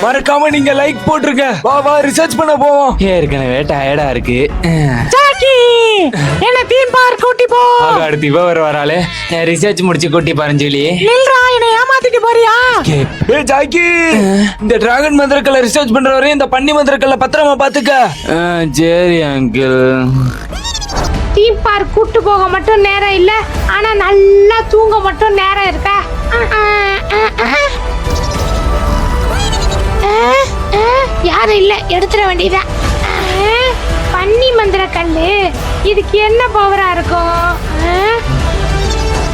மறக்காம நீங்க லைக் போட்டுருங்க. வா வா, ரிசர்ச் பண்ண போவோம். ஏற்கனவே டயர்டா இருக்கு. ஜாக்கி என்ன தீம் பார்க் கூட்டி போ. அடுத்து இவ வராளே ரிசர்ச் முடிச்சு கூட்டி பாருங்க ஜூலி. நில்றா, என்ன ஏமாத்திட்டு போறியா? ஏ ஜாக்கி, இந்த டிராகன் மந்திரக்கல்ல ரிசர்ச் பண்ற வரையும் இந்த பன்னி மந்திரக்கல்ல பத்திரமா பாத்துக்க. சரி அங்கிள். தீம் பார்க் கூட்டு போக மட்டும் நேரம் இல்ல, ஆனா நல்லா தூங்க மட்டும் நேரம் இருக்கா? யாரும் இல்ல, எடுத்துட வேண்டியதா. பன்னி மந்திர கல்லு, இதுக்கு என்ன பவரா இருக்கும்?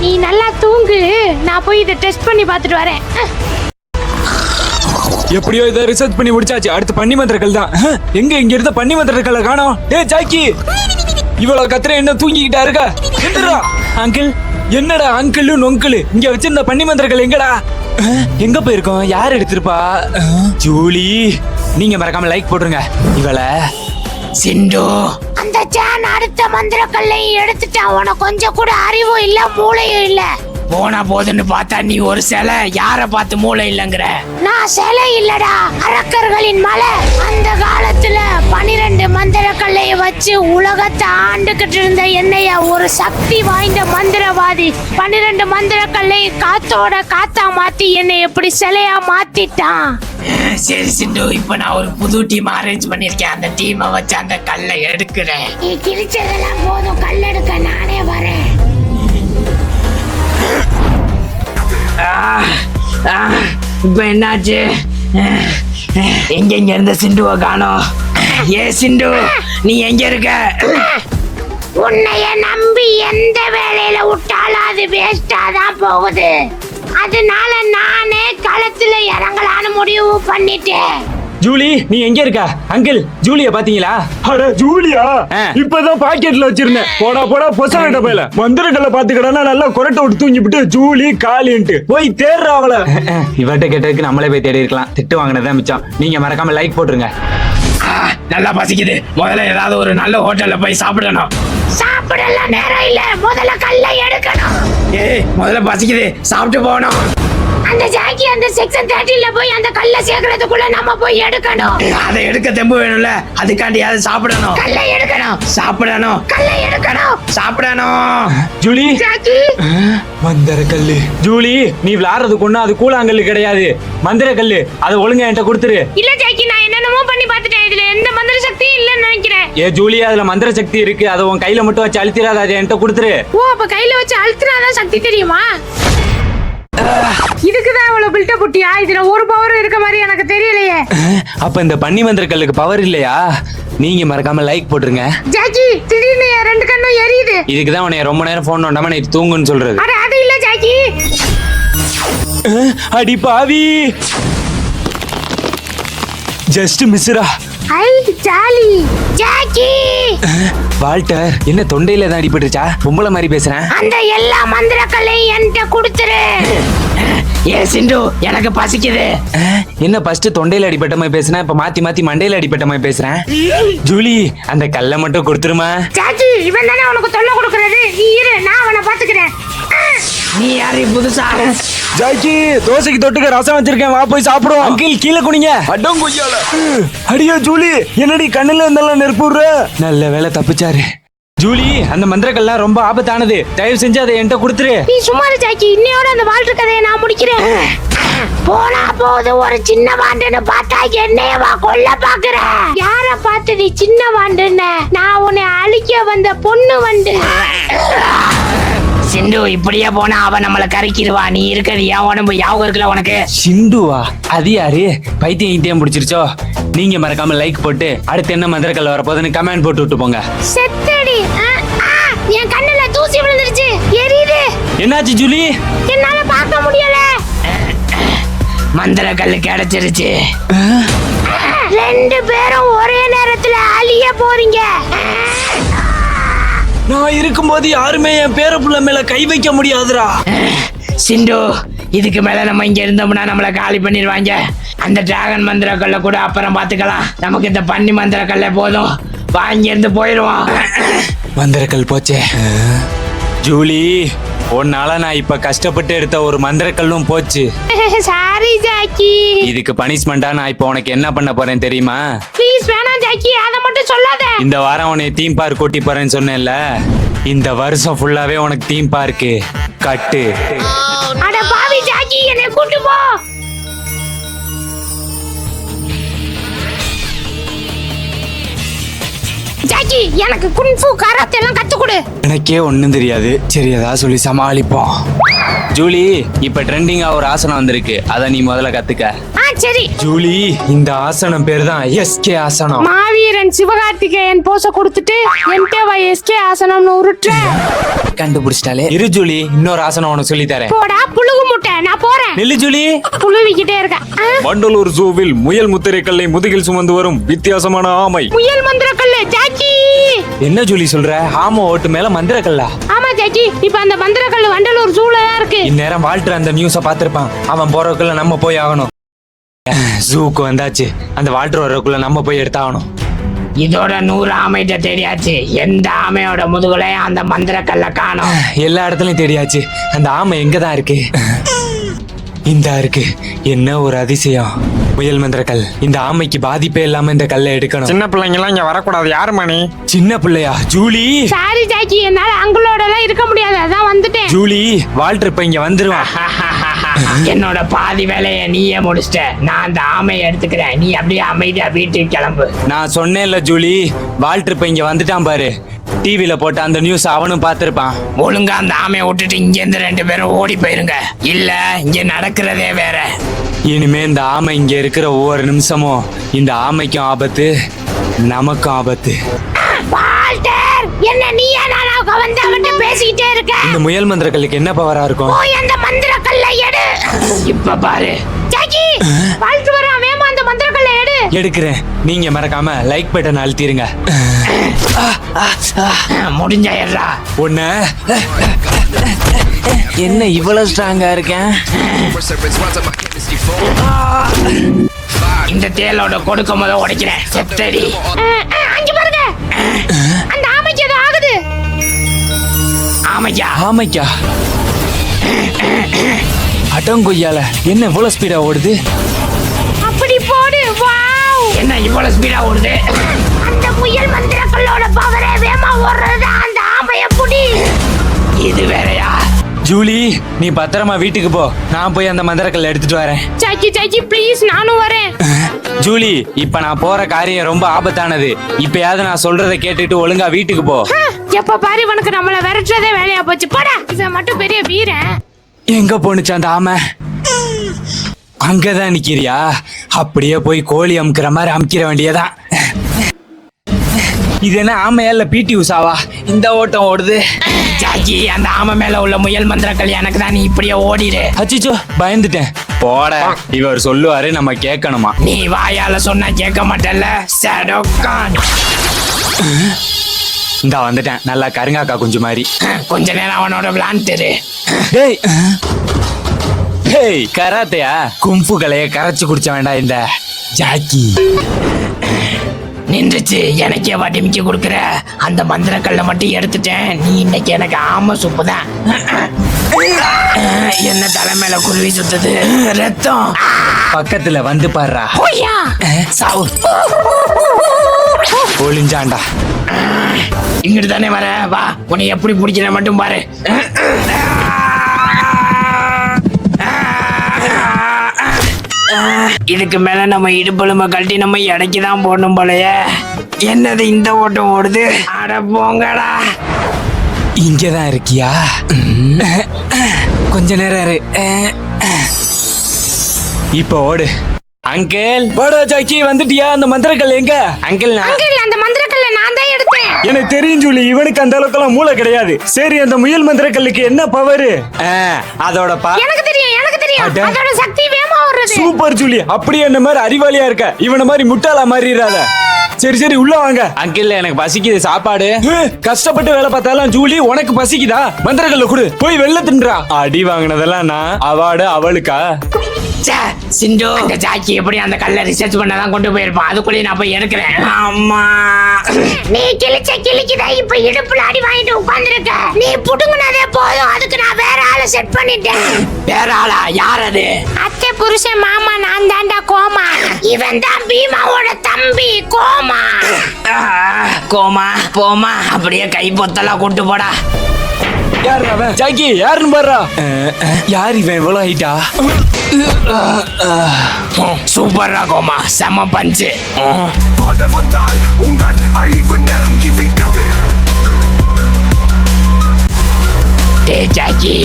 நீ நல்லா தூங்கு, நான் போய் இதை டெஸ்ட் பண்ணி பார்த்துட்டு வரேன். எப்படியோ இதை ரிசர்ச் பண்ணி முடிச்சாச்சு. அடுத்து பன்னி மந்திரக்கல் தான். எங்க இங்க இருந்த பன்னி மந்திரக்கல்ல காணோம். ஏ ஜாக்கி, இவ்வளவு கத்திர என்ன தூங்கிக்கிட்டா இருக்க? எந்திரா. அங்கிள் என்னடா அங்கிள் நொங்கிள், இங்க வச்சிருந்த பன்னி மந்திரக்கல் எங்கடா? எங்க போயிருக்கோம்? யார் எடுத்திருப்பா? ஜூலி, நீங்க மறக்காம லைக் போட்டுருங்க. இவளை சிண்டு, அந்த ஜான் அடுத்த மந்திர கல்லையும் எடுத்துட்டான். உனக்கு கொஞ்சம் கூட அறிவும் இல்ல, மூளையும் இல்ல. போனா போதுன்னு பார்த்தா நீ ஒரு சிலை, யார பார்த்து மூளை இல்லங்கிற? நான் சிலை இல்லடா, அரக்கர்களின் மலை. அந்த காலத்துல 12 மந்திர கல்லைய வச்சு உலகத்தை ஆண்டுகிட்டு இருந்த என்னைய ஒரு சக்தி வாய்ந்த மந்திரவாதி 12 மந்திர கல்லை காத்தோட காத்தா மாத்தி என்னை எப்படி சிலையா மாத்திட்டான். சரி சிண்டு, இப்ப நான் ஒரு புது டீம் அரேஞ்ச் பண்ணிருக்கேன். அந்த டீமை வச்சு அந்த கல்லை எடுக்கிறேன். நீ கிழிச்சதெல்லாம் போதும், கல்லெடுக்க நானே வரேன். இப்ப என்னாச்சு? எங்க இருந்த சிண்டுவை காணோம். ஏ சிண்டு, நீ எங்க இருக்க? உன்னைய நம்பி எந்த வேலையில விட்டாலும் அது வேஸ்டா தான் போகுது. அதனால நானே களத்துல இறங்கலான்னு முடிவு பண்ணிட்டேன். ஜூலி, நீ எங்க இருக்க? அங்கிள், ஜூலிய பாத்தீங்களா? அட ஜூலியா, ஆ. இப்பதான் பாக்கெட்ல வச்சிருந்தேன். போடா பொசரட்ட போயில மந்திரக்கல்ல பாத்துக்கடா. நல்லா கொரட்டை விட்டு தூங்கிவிட்டு ஜூலி காலின்ட்டு போய் தேடுறா அவள. இவட்ட கேட்டதுக்கு நம்மளே போய் தேடி இருக்கலாம். திட்டு வாங்கினதான் மிச்சம். நீங்க மறக்காம லைக் போட்டுருங்க. நல்லா பசிக்குது. முதல்ல ஏதாவது ஒரு நல்ல ஹோட்டல்ல போய் சாப்பிடணும். சாப்பிடலாம் நேரம் இல்ல, முதல்ல கல்லை எடுக்கணும். ஏய், முதல்ல பசிக்குது, சாப்பிட்டு போகணும். அந்த ஜாக்கி அந்த செக்ஷன் 30ல போய் அந்த கல்லை சேர்க்கறதுக்குள்ள நம்ம போய் எடுக்கணும். அதை எடுக்க தெம்பு வேணும்ல, அதுக்காண்டியாவது சாப்பிடணும். கல்லை எடுக்கணும், சாப்பிடணும், கல்லை எடுக்கணும். சாப்பிடணும். Julie, Jackie, மந்திரக்கல்லு. ஜூலி, நீ விளையாடுறதுக்கு ஒண்ணு அது கூழாங்கல்லு கிடையாது, மந்திர கல்லு. அதை ஒழுங்கா என்கிட்ட கொடுத்துரு. இல்ல ஜாக்கி, நான் என்னென்னமோ பண்ணி பார்த்துட்டேன். இதுல எந்த மந்திர சக்தியும் இல்லைன்னு நினைக்கிறேன். ஏ ஜூலி, அதுல மந்திர சக்தி இருக்கு. அதை உன் கையில மட்டும் வச்சு அழுத்திராத. அதை என்கிட்ட கொடுத்துரு. ஓ, அப்ப கையில வச்சு அழுத்தினாதான் சக்தி தெரியுமா? இதுக்குதான் இவ்வளவு பில்டப் புட்டியா? இதுல ஒரு பவர் இருக்க மாதிரி எனக்கு தெரியலையே. அப்ப இந்த பன்னி மந்திர கல்லுக்கு பவர் இல்லையா? நீங்க மறக்காம லைக் போட்டுருங்க. ஜாக்கி, திடீர்னு என் 2 கண்ணும் எரியுது. இதுக்குதான் உன்னை ரொம்ப நேரம் போன் நோண்டாம நைட்டு தூங்குன்னு சொல்றது. அட அது இல்ல ஜாக்கி. அடி பாவி, ஜஸ்ட் மிஸ்ரா. ஐ ஜாலி. ஜாக்கி, வால்டர், என்ன தொண்டையில தான் அடிபட்டுருச்சா? பொம்பளை மாதிரி பேசுறேன். அந்த எல்லா மந்திர கல்லையும் என்கிட்ட கொடுத்துரு. ஏ சிண்டு, எனக்கு பசிக்குது. என்ன ஃபர்ஸ்ட் தொண்டையில அடிபட்ட மாதிரி பேசுறேன், இப்ப மாத்தி மாத்தி மண்டையில அடிபட்ட மாதிரி பேசுறேன். ஜூலி, அந்த கல்லை மட்டும் கொடுத்துருமா. ஜாக்கி, இவன் தானே உனக்கு தொல்லை கொடுக்கறது. நீ இரு, நான் அவனை பாத்துக்கிறேன். நீ யாரு புதுசா? ஜாக்கி, தோசைக்கு தொட்டுக்க ரசம் வச்சிருக்கேன், வா போய் சாப்பிடுவோம். அங்கிள், கீழே குனிங்க. அடங்கொய்யால. அடியா ஜூலி, என்னடி கண்ணுல இருந்தாலும் நெருப்பு விடுற? நல்ல வேலை தப்பிச்சாரு. ஜூலி, அந்த மந்திரக்கல்லாம் ரொம்ப ஆபத்தானது. தயவு செஞ்சு அதை என்கிட்ட கொடுத்துரு. நீ சும்மா இரு ஜாக்கி, இன்னையோட அந்த வாழ்க்கை கதையை நான் முடிக்கிறேன். போனா போது ஒரு சின்ன வாண்டுன்னு பார்த்தா என்னையவா கொல்ல பாக்குற? யார பார்த்து நீ சின்ன வாண்டுன்னு? நான் உன்னை அழிக்க வந்த பொண்ணு வண்டு. சிண்டு, இப்படியே போனா அவ நம்மள கரைக்கிடுவா. நீ இருக்கிறது என் உடம்பு ஞாபகம் இருக்குல்ல உனக்கு? சிண்டுவா? அது யாரு? பைத்தியம் கிட்டேயும் பிடிச்சிருச்சோ? நீங்க மறக்காம லைக் போட்டு அடுத்து என்ன மந்திரக்கல்ல வரப்போகுதுன்னு கமெண்ட் போட்டு விட்டு போங்க. செத்தடி. என் கண்ணுல தூசி விழுந்துருச்சு, எரியுது. என்னாச்சு ஜூலி? என்னால பார்க்க முடியல. மந்திர கல்லு கிடைச்சிருச்சு. 2 பேரும் ஒரே நேரத்துல அழிய போறீங்க. நான் இருக்கும்போது யாருமே என் பேர புள்ள மேல கை வைக்க முடியாதுடா. சிண்டு, இதுக்கு மேல நம்ம இங்க இருந்தோம்னா நம்மள காலி பண்ணிடுவாங்க. அந்த டிராகன் மந்திர கல்ல கூட அப்புறம் பாத்துக்கலாம். நமக்கு இந்த பன்னி மந்திர கல்ல போதும். வாங்கி இருந்து போயிடுவோம். மந்திரக்கல் போச்சே. ஜூலி, உன்னால நான் இப்ப கஷ்டப்பட்டு எடுத்த ஒரு மந்திரக்கல்லும் போச்சு. Sorry Jackie. இதுக்கு பனிஷ்மெண்டா நான் இப்போ உனக்கு என்ன பண்ண போறேன் தெரியுமா? ப்ளீஸ் வேணாம் ஜாக்கி, அதை மட்டும் சொல்லாத. இந்த வாரம் உன்னை தீம் பார்க் கூட்டி போறேன்னு சொன்னேன்ல, இந்த வருஷம் ஃபுல்லாவே உனக்கு தீம் பார்க்கு கட்டு. அட பாவி ஜாக்கி, என்னை கூட்டு போ. ஜாக்கி, எனக்கு குன்ஃபு கராத்தே எல்லாம் கத்து கொடு. எனக்கே ஒண்ணும் தெரியாது, சரி ஏதாவது சொல்லி சமாளிப்போம். ஜூலி, இப்ப ட்ரெண்டிங்கா ஒரு ஆசனம் வந்திருக்கு, அத நீ முதல்ல கத்துக்க. சரி ஜூலி, இந்த ஆசனம் பேர் தான் எஸ்கே ஆசனம். மாவீரன் சிவகார்த்திகேயன் போஸ கொடுத்துட்டு என்டேவா எஸ்கே ஆசனம்னு உருட்டு. கண்டுபிடிச்சிட்டாலே. இரு ஜூலி, இன்னொரு ஆசனம் உனக்கு சொல்லி தரேன். போடா புழுகு முட்டை, நான் போறேன். நெல்லு ஜூலி, புழுவிக்கிட்டே இருக்க. வண்டலூர் ஜூவில் முயல் முத்திரை கல்லை முதுகில் சுமந்து வரும் வித்தியாசமான ஆமை. முயல் மந்திரக்கல்லு ஜாக்கி. என்ன ஜூலி சொல்ற? ஆமா, ஓட்டு மேல மந்திரக்கல்லா? ஆமா ஜாக்கி, இப்ப அந்த மந்திரக்கல்லு வண்டலூர் ஜூல தான் இருக்கு. இந்நேரம் வால்டர் அந்த நியூஸ பாத்திருப்பான். அவன் போறதுக்குள்ள நம்ம போய் ஆகணும். ஜூக்கு வந்தாச்சு, அந்த வால்டர் வர்றதுக்குள்ள நம்ம போய் எடுத்தாகணும். இதோட 100 ஆமைகிட்ட தெரியாச்சு, எந்த ஆமையோட முதுகுலையும் அந்த மந்திரக்கல்ல காணோம். எல்லா இடத்துலயும் தெரியாச்சு, அந்த ஆமை எங்கதான் இருக்கு? இந்தா இருக்கு. என்ன ஒரு அதிசயம்! முயல் மந்திரக்கல். இந்த ஆமைக்கு பாதிப்பே இல்லாம இந்த கல்லை எடுக்கணும். சின்ன பிள்ளைங்க எல்லாம் இங்க வரக்கூடாது. யாரு மணி? சின்ன பிள்ளையா? ஜூலி, சாரி ஜாக்கி, என்னால அங்களோட எல்லாம் இருக்க முடியாது, அதான் வந்துட்டேன். ஜூலி, வால்டர் இப்ப இங்க வந்துருவான். என்னோட பாதி வேலையை நீயே முடிச்சிட்ட, நான் அந்த ஆமையை எடுத்துக்கிறேன். நீ அப்படியே அமைதியா வீட்டுக்கு கிளம்பு. நான் சொன்னேன்ல ஜூலி, வால்டர் இப்ப இங்க வந்துட்டான் பாரு. டிவில போட்ட அந்த நியூஸ் அவனும் பார்த்திருப்பான். ஒழுங்கா அந்த ஆமையை விட்டுட்டு இங்க இருந்து 2 பேரும் ஓடி போயிருங்க, இல்ல இங்க நடக்கிறதே வேற. இனிமே இந்த ஆமை இங்க இருக்கிற ஒவ்வொரு நிமிஷமும் இந்த ஆமைக்கும் ஆபத்து, நமக்கும் ஆபத்து. வால்டர், என்ன நீயா நானாக வந்து அவன்கிட்ட பேசிக்கிட்டே இருக்க? இந்த முயல் மந்திரக்கல்லுக்கு என்ன பவரா இருக்கும்? போய் அந்த மந்திரக்கல்ல எடு. இப்ப பாரு ஜாக்கி, வால்டர் வர, வேமா அந்த மந்திரக்கல்ல எடு. எடுக்கிறேன். நீங்க மறக்காம லைக் பட்டன் அழுத்திருங்க. முடிஞ்சா ஏறா. ஒண்ணு என்ன இவ்வளவு ஸ்ட்ராங்கா இருக்கேன்? இந்த தேலோட கொடுக்க முத உடைக்கிறேன். செத்தடி. அங்க பாருங்க, அந்த ஆமைக்கு ஏதோ ஆகுது. ஆமையா? ஆமைக்கா? அடங்கொய்யால என்ன இவ்வளவு ஸ்பீடா ஓடுது? அப்படி போடு. வாவ், என்ன இவ்வளவு ஸ்பீடா ஓடுது? அந்த முயல் மந்திரக்கல்லோட பவரே வேமா ஓடுறது. அந்த ஆமைய புடி. இது வேறயா? ஜூலி, நீ பத்திரமா வீட்டுக்கு போ, நான் போய் அந்த மந்திரக்கல்ல எடுத்துட்டு வரேன். ஜாக்கி ஜாக்கி ப்ளீஸ், நானும் வரேன். ஜூலி, இப்ப நான் போற காரியம் ரொம்ப ஆபத்தானது. இப்பயாவது நான் சொல்றதை கேட்டுட்டு ஒழுங்கா வீட்டுக்கு போ. எப்ப பாரு உனக்கு நம்மள விரட்டுறதே வேலையா போச்சு. போடா, இவன் மட்டும் பெரிய வீரன். எங்க போனுச்சு அந்த ஆமை? அங்கதான் நிக்கிறியா? அப்படியே போய் கோழி அமுக்கிற மாதிரி அமுக்கிற வேண்டியதான். இது என்ன ஆமையா இல்ல பிடி உஷாவா இந்த ஓட்டம் ஓடுது? ஜாக்கி, அந்த ஆமை மேல உள்ள முயல் மந்திரக்கல் எனக்கு தான், நீ இப்படியே ஓடிடு. அச்சிச்சோ, பயந்துட்டேன். போட, இவர் சொல்லுவாரு, நம்ம கேட்கணுமா? நீ வாயால சொன்னா கேட்க மாட்டல்ல, சடோக்கான். இந்த வந்துட்டேன், நல்லா கருங்காக்கா குஞ்சு மாதிரி. கொஞ்ச நேரம் அவனோட விளாண்டுரு. டேய், டேய், கராத்தையா? கும்பு கலைய கரைச்சு குடிச்ச வேண்டாம் இந்த ஜாக்கி. நின்றுச்சு, எனக்கே வடிமிக்க கொடுக்குற. அந்த மந்திரக்கல்ல மட்டும் எடுத்துட்டேன். நீ இன்னைக்கு எனக்கு ஆமை சூப்பு தான். என்ன தலைமையில குருவி சுத்துது, ரத்தம். பக்கத்துல வந்து பாடுறா. போய்யா சாவு. ஒளிஞ்சாண்டா. இங்கிட்டு தானே வர, வா. உன்னை எப்படி பிடிக்கிற மட்டும் பாரு. இதுக்கு மேல நம்ம இடுப்பெலும்ப கழட்டி நம்ம இடைக்கு தான் போடணும் போலயே. என்னது இந்த ஓட்டம் ஓடுது? அட போங்கடா. இங்கதான் இருக்கியா? கொஞ்ச நேரம் இரு. இப்போ ஓடு. அங்கிள், போடா ஜாக்கி, வந்துட்டியா? அந்த மந்திரக்கல் எங்க? அங்கிள், அங்கிள், அந்த மந்திரக்கல்ல நான் தான் எடுத்தேன். எனக்கு தெரியும் ஜூலி, இவனுக்கு அந்த அளவுக்குலாம் மூளை கிடையாது. சரி, அந்த முயல் மந்திரக்கல்லுக்கு என்ன பவரு? அதோட எனக்கு தெரியும், எனக்கு தெரியும். அட. அதோட சக்தி வேமா ஓடுறது. சூப்பர் ஜூலி, அப்படியே என்ன மாதிரி அறிவாளியா இருக்க. இவன மாதிரி முட்டாளா மாறிடாத. சரி சரி உள்ள வாங்க. அங்கிள் எனக்கு பசிக்குது சாப்பாடு. கஷ்டப்பட்டு வேலை பார்த்தாலும் ஜூலி உனக்கு பசிக்குதா? மந்திரக்கல்ல குடு, போய் வெள்ள தின்றா. அடி வாங்கினதெல்லாம் நான், அவார்டு அவளுக்கா? சிண்டு அந்த ஜாக்கி எப்படி அந்த கல்ல ரிசர்ச் பண்ணதான் கொண்டு போயிருப்பான். அதுக்குள்ளே நான் போய் எடுக்கிறேன். அம்மா நீ கிழிக்குதா இப்ப இடுப்புல அடி வாங்கிட்டு உட்கார்ந்திருக்க. நீ புடுங்குனதே போதும், அதுக்கு நான் வேற ஆளை செட் பண்ணிட்டேன். வேற ஆளா? யார் அது? அத்தை புருஷன் மாமா, நான் தாண்டா கோமா. இவன் தான் பீமாவோட தம்பி கோமா. கோமா போமா, அப்படியே கை பொத்தெல்லாம் கூட்டு போடா. யாரு அவன்? ஜாக்கி யாருன்னு பாருடா. யார் இவன் இவ்வளவு ஹைட்டா? சூப்பர்ரா கோமா, செம பஞ்சு. டேய் ஜாக்கி,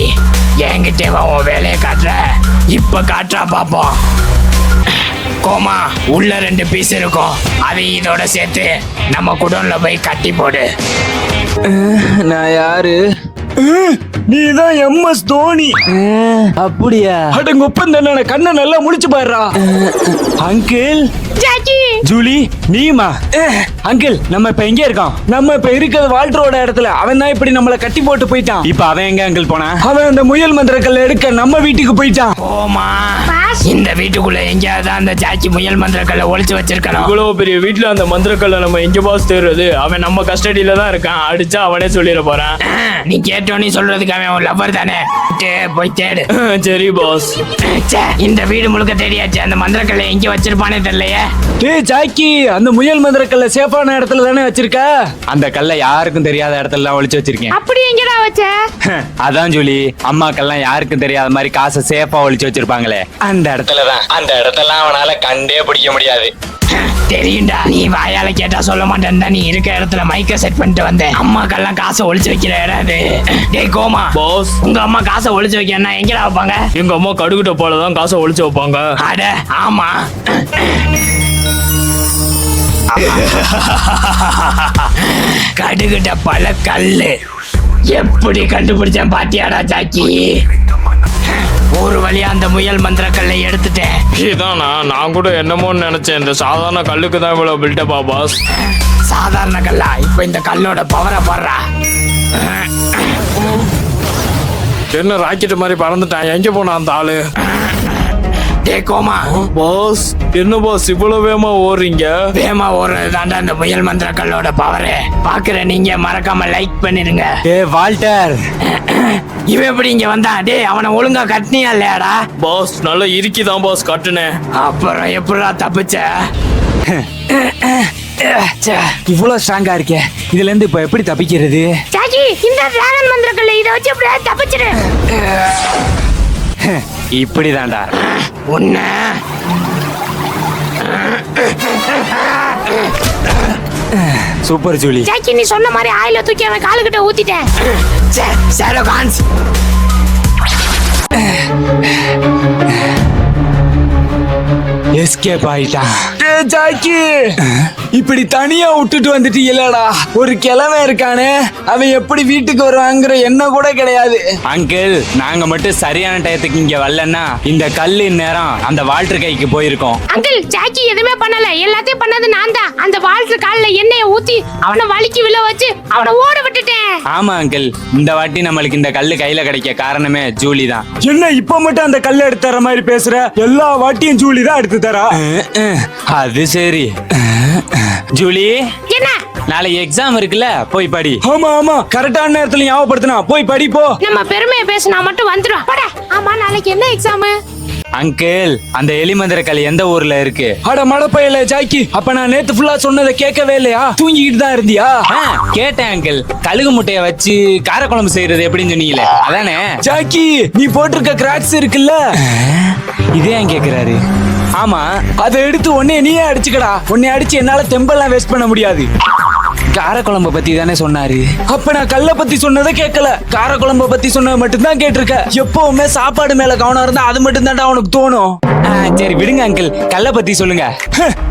என்கிட்ட உன் வேலையை காட்டுற. இப்ப காட்டுறா பாப்போம். கோமா, உள்ள 2 பீஸ் இருக்கும். அதை இதோட சேர்த்து நம்ம குடோன்ல போய் கட்டி போடு. நான் யாரு? நீதான் MS தோனி. அப்படியா? அடங்கொப்பம் தானே, கண்ணை நல்லா முழிச்சு பாருடா. அங்கிள். ஜாக்கி ஜூலி நீமா? அங்கிள் நம்ம இப்ப எங்க இருக்கோம்? நம்ம இப்ப இருக்கிறது வால்டரோட இடத்துல. அவன் தான் இப்படி நம்மள கட்டி போட்டு போயிட்டான். இப்ப அவன் எங்க அங்கிள் போனா? அவன் அந்த முயல் மந்திரக்கல்ல எடுக்க நம்ம வீட்டுக்கு போயிட்டான். கோமா, இந்த வீட்டுக்குள்ள எங்கேயாவது அந்த ஜாக்கி முயல் மந்திரக்கல்ல ஒளிச்சு வச்சிருக்கணும். இவ்வளவு பெரிய வீட்டுல அந்த மந்திரக்கல்ல நம்ம எங்க பாஸ் தேடுறது? அவன் நம்ம கஸ்டடியில தான் இருக்கான். அடிச்சா அவனே சொல்லிட போறான். நீ கேட்டோன்னு சொல்றதுக்கு அவன் ஒரு லவ்வர் தானே. போய் தேடு. சரி பாஸ். இந்த வீடு முழுக்க தேடியாச்சு. அந்த மந்திரக்கல்ல எங்க வச்சிருப்பானே தெரியலையே. டேய் ஜாக்கி, அந்த முயல் மந்திரக்கல்ல சேஃபான இடத்துல தானே வச்சிருக்க? அந்த கல்லை யாருக்கும் தெரியாத இடத்துல ஒளிச்சு வச்சிருக்கேன். அப்படி எங்கடா வச்ச? அதான் ஜூலி, அம்மாக்கெல்லாம் யாருக்கும் தெரியாத மாதிரி காசை சேஃபா ஒளிச்சு வச்சிருப்பாங்களே, அந்த இடத்துலதான். அந்த இடத்தெல்லாம் அவனால கண்டே பிடிக்க முடியாது. தெரியும்டா, நீ வாயால கேட்டா சொல்ல மாட்டேன்டா. நீ இருக்க இடத்துல மைக்க செட் பண்ணிட்டு வந்தேன். அம்மாக்கெல்லாம் காசை ஒளிச்சு வைக்கிற இடம் அது. டேய் கோமா பாஸ், உங்க அம்மா காசை ஒளிச்சு வைக்கன்னா எங்கடா வைப்பாங்க? எங்க அம்மா கடுகுட்ட போலதான் காசை ஒளிச்சு வைப்பாங்க. அட ஆமா. கடுகிட்ட பல கல்லு எப்படி கண்டுபிடிச்சேன் பாத்தியாடா ஜாக்கி? ஒரு வழியா அந்த முயல் மந்திரக்கல்லை எடுத்துட்டேன். இதானா? நான் கூட என்னமோன்னு நினைச்சேன். இந்த சாதாரண கல்லுக்கு தான் இவ்வளவு பில்டப்பா பாஸ்? சாதாரண கல்லா? இப்ப இந்த கல்லோட பவரை பாடுறா. என்ன ராக்கெட் மாதிரி பறந்துட்டான். எங்க போனா அந்த ஆளு? டே கோமா, பாஸ் என்ன பாஸ் இவ்வளவு வேகமா ஓடுறீங்க? வேமா ஓடுறது தாண்டா அந்த முயல் மந்திரக்கல்லோட பவரு. பாக்குற நீங்க மறக்காம லைக் பண்ணிடுங்க. வால்டர், இவன் எப்படி இங்க வந்தான்? டேய் அவனை ஒழுங்கா கட்டினியா இல்லையாடா? பாஸ் நல்லா இறுக்கிதான் பாஸ் கட்டுனேன். அப்புறம் எப்படா தப்பிச்ச? இவ்வளவு ஸ்ட்ராங்கா இருக்கே, இதுல இருந்து இப்ப எப்படி தப்பிக்கிறது? ஜாக்கி, இந்த டிராகன் மந்திரக்கல்ல இத வச்சு அப்படியே தப்பிச்சிடு. இப்படிதான்டா. உன்ன சூப்பர் ஜூலி. ஜாக்கி, நீ சொன்ன மாதிரி ஆயில தூக்கி அவன் காலுக்கிட்ட ஊத்திட்டேன். ஷாருகான்ஸ் எஸ்கேப் ஆயிட்டான். டேய் ஜாக்கி, இப்படி தனியா விட்டுட்டு வந்துட்டீங்களடா. ஒரு கிழமை இருக்கானே, அவன் எப்படி வீட்டுக்கு வருவாங்கிற எண்ணம் கூட கிடையாது. அங்கிள், நாங்க மட்டும் சரியான டயத்துக்கு இங்க வரலன்னா இந்த கல்லு நேரம் அந்த வால்டர் கைக்கு போயிருக்கோம். அங்கிள், ஜாக்கி எதுவுமே பண்ணல, எல்லாத்தையும் பண்ணது நான் தான். அந்த வால்டர் கால்ல எண்ணெயை ஊத்தி அவனை வலிக்கு விழ வச்சு அவனை ஓட விட்டுட்டேன். ஆமா அங்கிள், இந்த வாட்டி நம்மளுக்கு இந்த கல்லு கையில கிடைக்க காரணமே ஜூலி தான். என்ன இப்ப மட்டும் அந்த கல்லை எடுத்து தர மாதிரி பேசுற? எல்லா வாட்டியும் ஜூலி தான் எடுத்து தரா. அது சரி. ஜூலி, என்ன? நாளைக்கு எக்ஸாம் இருக்குல்ல, போய் படி. ஆமா ஆமா, கரெக்டான நேரத்துல ஞாபகப்படுத்தினா போய் படி போ. நம்ம பெருமையை பேசினா மட்டும் வந்துடும். ஆமா, நாளைக்கு என்ன எக்ஸாம்? அங்கிள், அந்த எலிமந்திர கல் எந்த ஊர்ல இருக்கு? அட மடப்பையில ஜாக்கி, அப்ப நான் நேத்து ஃபுல்லா சொன்னதை கேட்கவே இல்லையா? தூங்கிட்டு தான் இருந்தியா? கேட்டேன் அங்கிள். கழுகு முட்டைய வச்சு காரக்குழம்பு செய்யறது எப்படின்னு சொன்னீங்களே, அதானே? ஜாக்கி, நீ போட்டிருக்க கிராக்ஸ் இருக்குல்ல, இதே ஏன் கேக்குறாரு? ஆமா, அதை எடுத்து உன்னை நீயே அடிச்சுக்கடா. உன்னை அடிச்சு என்னால தெம்பெல்லாம் வேஸ்ட் பண்ண முடியாது. காரக்குழம்பு பத்தி தானே சொன்னாரு. அப்ப நான் கல்ல பத்தி சொன்னதை கேட்கல, காரக்குழம்ப பத்தி சொன்னதை மட்டும் தான் கேட்டிருக்க. எப்பவுமே சாப்பாடு மேல கவனம் இருந்தா அது மட்டும் தான்டா உனக்கு தோணும். சரி விடுங்க அங்கிள், கல்லை பத்தி சொல்லுங்க.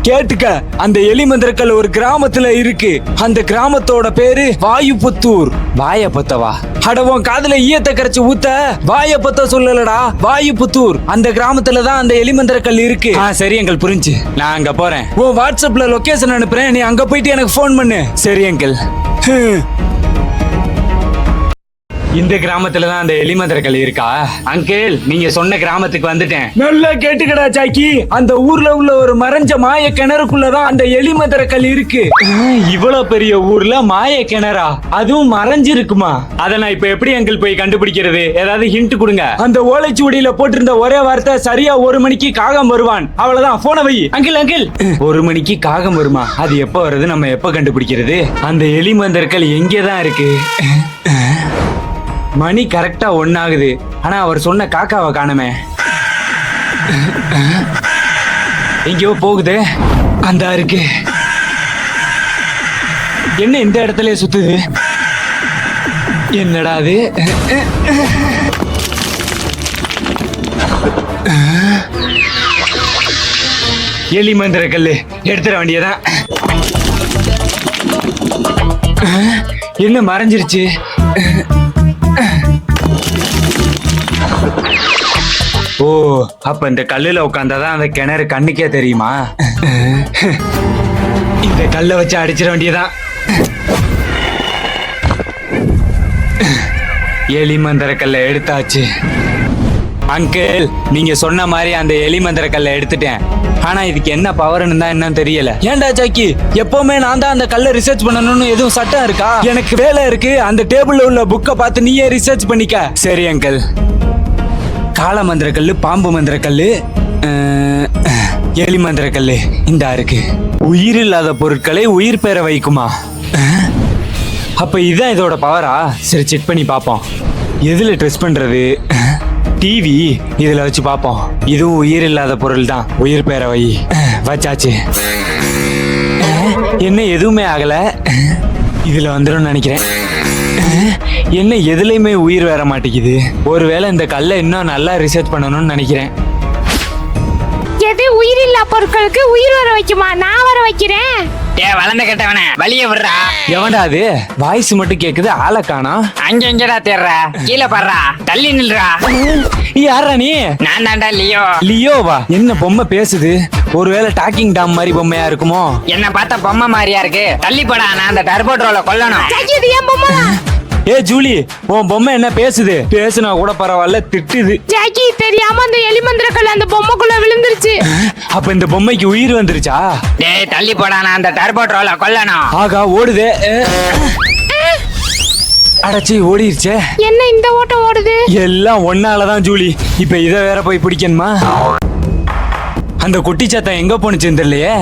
கேட்டுக்க, அந்த எலி மந்திரக்கல் ஒரு கிராமத்துல இருக்கு. அந்த கிராமத்தோட பேரு வாயுபுத்தூர். வாயப்பத்தவா? அடவும் காதுல ஈயத்தை கரைச்சு ஊத்த வாயப்பத்த சொல்லலடா, வாயுபுத்தூர். அந்த கிராமத்துல தான் அந்த எலி மந்திரக்கல் இருக்கு. சரி அங்கிள், புரிஞ்சு. நான் அங்க போறேன். உன் வாட்ஸ்அப்ல லொகேஷன் அனுப்புறேன், நீ அங்க போயிட்டு எனக்கு ஃபோன் பண்ணு. சரி அங்கிள். இந்த கிராமத்துல தான் அந்த எலிமந்திரக்கல் இருக்கா? அங்கிள், நீங்க சொன்ன கிராமத்துக்கு வந்துட்டேன். நல்லா கேட்டுக்கடா சாக்கி, அந்த ஊர்ல உள்ள ஒரு மறைஞ்ச மாய கிணறுக்குள்ளதான் அந்த எலி மந்திரக்கல் இருக்கு. இவ்வளவு பெரிய ஊர்ல மாய கிணறா? அதுவும் மறைஞ்சிருக்குமா? அத நான் இப்ப எப்படி அங்கிள் போய் கண்டுபிடிக்கிறது? ஏதாவது ஹிண்ட் கொடுங்க. அந்த ஓலைச்சுவடியில போட்டிருந்த ஒரே வார்த்தை, சரியா 1 மணிக்கு காகம் வருவான். அவ்வளவுதான், போன வை. அங்கிள் அங்கிள், 1 மணிக்கு காகம் வருமா? அது எப்ப வருது? நம்ம எப்ப கண்டுபிடிக்கிறது? அந்த எலிமந்திரக்கல் எங்கேதான் இருக்கு? மணி கரெக்டா 1 ஆகுது. ஆனா அவர் சொன்ன காக்காவை காணுமே. எங்கேயோ போகுது. அந்த இருக்கு. என்ன இந்த இடத்துல சுத்துது? என்னடா அது? எலி மந்திரக்கல்லு எடுத்துட வேண்டியதான். என்ன மறைஞ்சிருச்சு? ஓ, அப்ப இந்த கல்லுல உட்கார்ந்தாதான் அந்த கிணறு கண்ணுக்கே தெரியுமா? இந்த கல்லை வச்சு அடிச்சிட வேண்டியதான். எலி மந்திரக்கல்லை எடுத்தாச்சு. அங்கிள், நீங்க சொன்ன மாதிரி அந்த எலி மந்திரக்கல்லை எடுத்துட்டேன். ஆனா இதுக்கு என்ன பவர்னு தான் என்னன்னு தெரியல. ஏன்டா சாக்கி, எப்பவுமே நான் தான் அந்த கல்லை ரிசர்ச் பண்ணணும்னு எதுவும் சட்டம் இருக்கா? எனக்கு வேலை இருக்கு. அந்த டேபிள்ல உள்ள புக்கை பார்த்து நீயே ரிசர்ச் பண்ணிக்க. சரி அங்கிள். காள மந்திரக்கல்லு, பாம்பு மந்திரக்கல்லு, எலி மந்திரக்கல்லு இந்த இருக்கு. உயிர் இல்லாத பொருட்களை உயிர் பெற வைக்குமா? அப்ப இதான் இதோட பவரா? சரி, செக் பண்ணி பார்ப்போம். எதுல ட்ரெஸ் பண்றது? டிவி, இதுல வச்சு பார்ப்போம். இதுவும் உயிர் இல்லாத பொருள் தான். உயிர் பெற வை. வச்சாச்சு. என்ன எதுவுமே ஆகல? இதுல வந்துடும் நினைக்கிறேன். என்ன எதுலையுமே உயிர் வர மாட்டேங்குது? ஒருவேளை இந்த கல்லை இன்னும் நல்லா ரிசர்ச் பண்ணணும்னு நினைக்கிறேன். எது உயிரில்லா பொருட்களுக்கு உயிர் வர வைக்குமா? நான் வர வைக்கிறேன். வளர்ந்த கெட்டவன வழிய விடுறா. எவன்டா அது? வாய்ஸ் மட்டும் கேக்குது, ஆளை காணோம். அங்க எங்கடா தேடுற? கீழே படுறா, தள்ளி நில்றா. யாரா நீ? நான் தான்டா லியோ. லியோவா? என்ன பொம்மை பேசுது? ஒருவேளை டாக்கிங் டாம் மாதிரி பொம்மையா இருக்குமோ? என்ன பார்த்தா பொம்மை மாதிரியா இருக்கு? தள்ளி போடா, நான் அந்த டர்போட்ரோல கொல்லணும். இது ஏன் பொம்மை? ஏ ஜூலி, உன் பொம்மை என்ன பேசுது? பேசுனா கூட பரவாயில்ல, திட்டுது. ஜாக்கி, தெரியாம அந்த எலி மந்திரக்கல் அந்த பொம்மைக்குள்ள விழுந்துருச்சு. அப்ப இந்த பொம்மைக்கு உயிர் வந்துருச்சா? டேய் தள்ளி போடா, நான் அந்த டர்போட்ரோல கொல்லணும். ஆகா, ஓடுதே. அடச்சி, ஓடிருச்சே. என்ன இந்த ஓட்டம் ஓடுது? எல்லாம் ஒன்னாலதான் ஜூலி. இப்ப இத வேற போய் பிடிக்கணுமா? அந்த குட்டி சத்தம் எங்க போனுச்சுன்னு தெரியலையே.